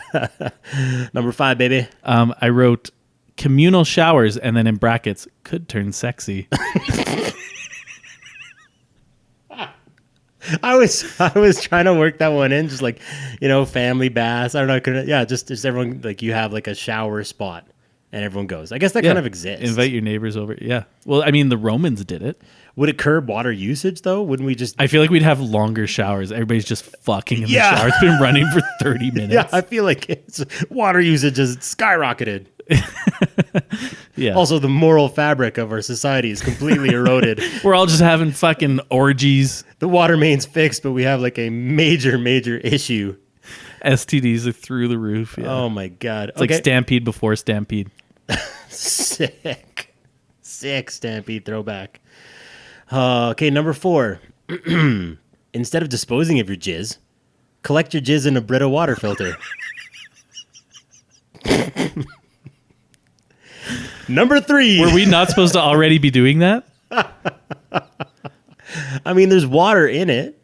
Number 5, baby. I wrote communal showers and then in brackets, could turn sexy. I was trying to work that one in, just like, family baths. I don't know. Just everyone, like, you have like a shower spot and everyone goes. I guess that kind of exists. Invite your neighbors over. Yeah. Well, I mean, the Romans did it. Would it curb water usage though? Wouldn't we just? I feel like we'd have longer showers. Everybody's just fucking in the shower. It's been running for 30 minutes. Yeah, I feel like water usage has skyrocketed. Yeah. Also, the moral fabric of our society is completely eroded. We're all just having fucking orgies. The water main's fixed, but we have like a major issue. STDs are through the roof. Yeah. Oh my God. It's like Stampede before Stampede. Sick Stampede throwback. Okay, number 4. Instead of disposing of your jizz, collect your jizz in a Brita water filter. Number 3. Were we not supposed to already be doing that? I mean, there's water in it.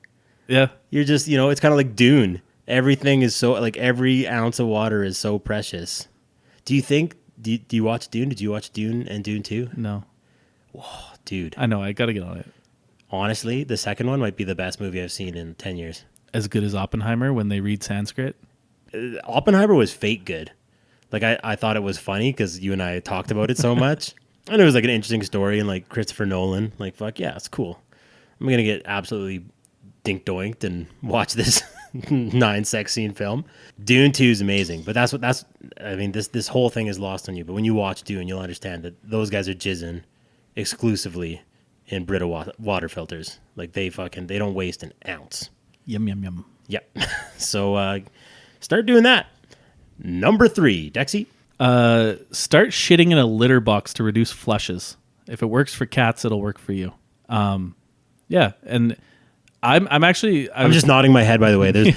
Yeah. You're just, it's kind of like Dune. Everything is so, like, every ounce of water is so precious. Do you watch Dune? Did you watch Dune and Dune 2? No. Oh, dude. I know. I got to get on it. Honestly, the second one might be the best movie I've seen in 10 years. As good as Oppenheimer when they read Sanskrit? Oppenheimer was fake good. Like, I thought it was funny because you and I talked about it so much. And it was like an interesting story, and like Christopher Nolan, like, fuck yeah, it's cool. I'm going to get absolutely dink-doinked and watch this 9 sex scene film. Dune 2 is amazing, but this whole thing is lost on you. But when you watch Dune, you'll understand that those guys are jizzing exclusively in Brita water filters. Like, they don't waste an ounce. Yum, yum, yum. Yep. So start doing that. Number 3, Dexy. Start shitting in a litter box to reduce flushes. If it works for cats, it'll work for you. Yeah, and I'm just nodding my head. By the way, there's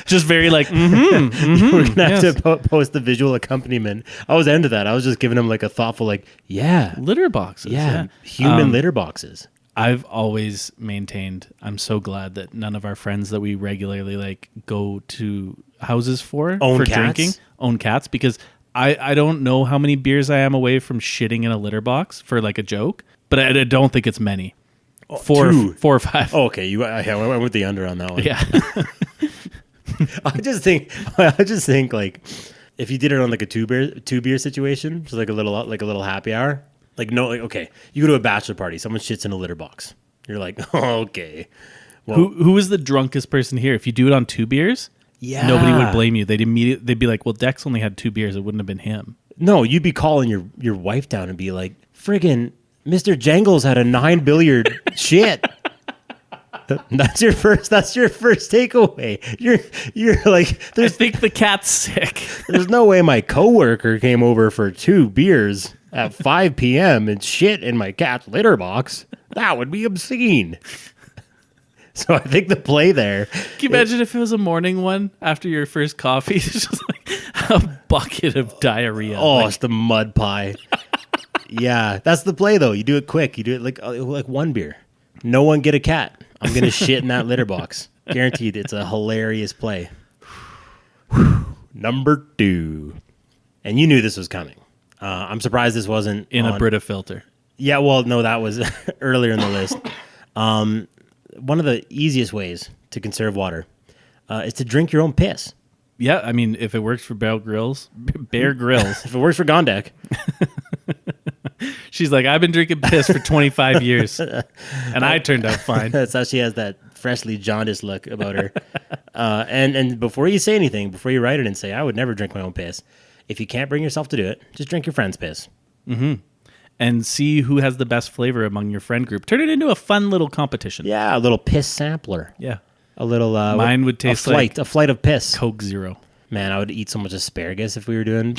just very like. We're gonna have to post the visual accompaniment. I was into that. I was just giving him like a thoughtful like, yeah, litter boxes. Yeah. Human litter boxes. I've always maintained. I'm so glad that none of our friends that we regularly like go to houses for drinking own cats, because I don't know how many beers I am away from shitting in a litter box for like a joke, but I don't think it's many. 4 or 5. Oh, okay, I went with the under on that one. Yeah. I just think like if you did it on like a two beer situation, just like a little happy hour. Like, no, like, okay, you go to a bachelor party, someone shits in a litter box. You're like, oh, okay. Well, who is the drunkest person here? If you do it on 2 beers, nobody would blame you. They'd be like, well, Dex only had 2 beers. It wouldn't have been him. No, you'd be calling your wife down and be like, friggin' Mr. Jangles had a 9 billiard shit. That's your first takeaway. You're like, I think the cat's sick. There's no way my coworker came over for 2 beers at 5 p.m. and shit in my cat's litter box. That would be obscene. So I think the play there. Can you imagine if it was a morning one after your first coffee? It's just like a bucket of diarrhea. Oh, it's the mud pie. Yeah, that's the play though. You do it quick. You do it like 1 beer. No one get a cat. I'm going to shit in that litter box. Guaranteed. It's a hilarious play. Number 2. And you knew this was coming. I'm surprised this wasn't in a Brita filter. Yeah, well, no, that was earlier in the list. One of the easiest ways to conserve water is to drink your own piss. Yeah, I mean, if it works for Bear Grylls. If it works for Gondek. She's like, I've been drinking piss for 25 years, and I turned out fine. That's how she has that freshly jaundiced look about her. And before you say anything, before you write it and say, I would never drink my own piss, if you can't bring yourself to do it, just drink your friend's piss. Mm-hmm. And see who has the best flavor among your friend group. Turn it into a fun little competition. Yeah, a little piss sampler. Yeah. A little... Mine would taste a flight of piss. Coke Zero. Man, I would eat so much asparagus if we were doing...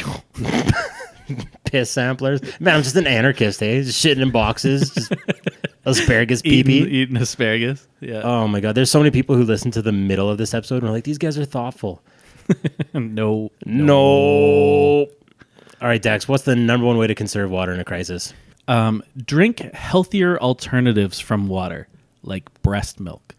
piss samplers. Man, I'm just an anarchist, eh? Just shitting in boxes, just asparagus pee-pee. Eating asparagus. Yeah. Oh my God. There's so many people who listen to the middle of this episode and are like, these guys are thoughtful. No. All right, Dax, what's the number 1 way to conserve water in a crisis? Drink healthier alternatives from water, like breast milk.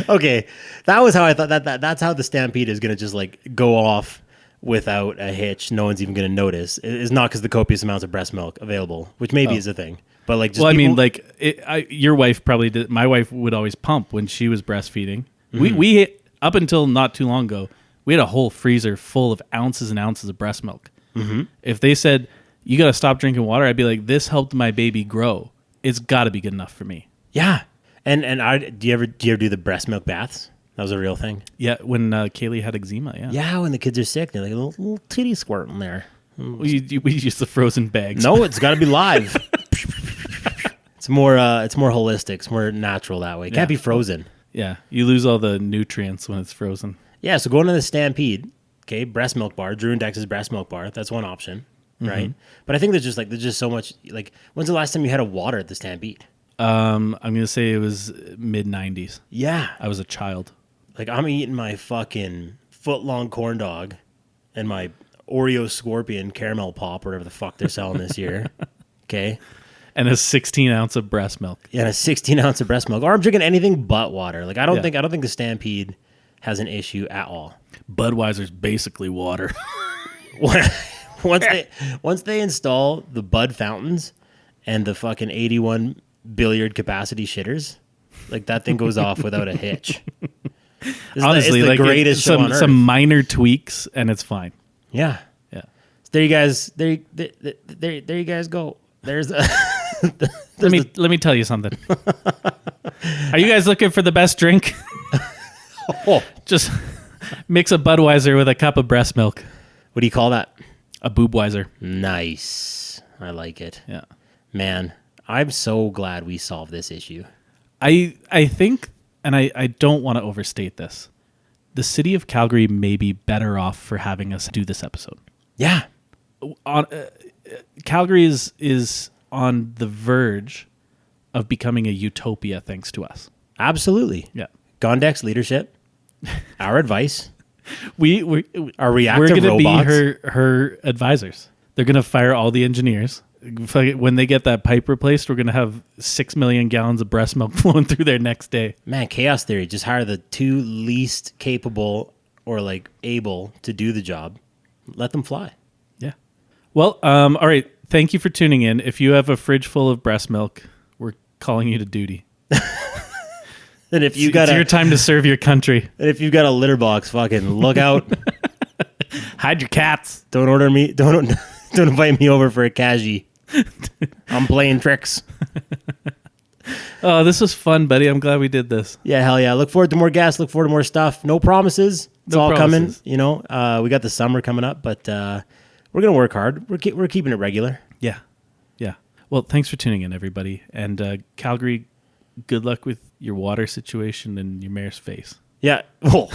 Okay, that was how I thought that's how the Stampede is going to just like go off without a hitch. No one's even going to notice. It's not because the copious amounts of breast milk available, which maybe is a thing. But like, just I mean, like your wife probably did. My wife would always pump when she was breastfeeding. Mm-hmm. We up until not too long ago, We had a whole freezer full of ounces and ounces of breast milk. Mm-hmm. If they said, you got to stop drinking water, I'd be like, this helped my baby grow. It's got to be good enough for me. Yeah. And do you ever do the breast milk baths? That was a real thing. Yeah, when Kaylee had eczema, yeah. Yeah, when the kids are sick, they're like a little titty squirt in there. We use the frozen bags. No, it's got to be live. It's more holistic. It's more natural that way. It can't be frozen. Yeah, you lose all the nutrients when it's frozen. Yeah, so going to the Stampede, okay, breast milk bar, Drew and Dex's breast milk bar. That's one option, right? But I think there's just so much. Like, when's the last time you had a water at the Stampede? I'm gonna say it was mid-90s. Yeah, I was a child. like I'm eating my fucking foot-long corn dog and my Oreo Scorpion caramel pop, or whatever the fuck they're selling this year. Okay. And a 16 ounce of breast milk. Yeah, and a 16 ounce of breast milk. Or I'm drinking anything but water. Like I don't think the Stampede has an issue at all. Budweiser's basically water. Once they install the Bud fountains and the fucking 81 billiard capacity shitters, like that thing goes off without a hitch. Honestly, it's the like greatest show on earth. some minor tweaks and it's fine. Yeah. Yeah. There you guys. There you guys go. There's. Let me tell you something. Are you guys looking for the best drink? Just mix a Budweiser with a cup of breast milk. What do you call that? A Boobweiser. Nice. I like it. Yeah. Man, I'm so glad we solved this issue. I think, and I don't want to overstate this, the city of Calgary may be better off for having us do this episode. Yeah. Calgary is on the verge of becoming a utopia thanks to us. Absolutely. Yeah. Gondek's leadership, our advice, our reactive we're going to be robots. her advisors. They're going to fire all the engineers. When they get that pipe replaced, we're going to have 6 million gallons of breast milk flowing through there next day. Man, chaos theory. Just hire the two least capable or like able to do the job. Let them fly. Yeah. Well, all right. Thank you for tuning in. If you have a fridge full of breast milk, we're calling you to duty. And if you it's your time to serve your country. And if you've got a litter box, fucking look out. Hide your cats. Don't order me. Don't invite me over for a cashy. I'm playing tricks. Oh, this was fun, buddy. I'm glad we did this. Yeah, hell yeah. Look forward to more guests. Look forward to more stuff. No promises. It's all coming. You know, we got the summer coming up, but we're going to work hard. We're keeping it regular. Yeah. Yeah. Well, thanks for tuning in, everybody. And Calgary, good luck with your water situation and your mayor's face. Yeah. Oh.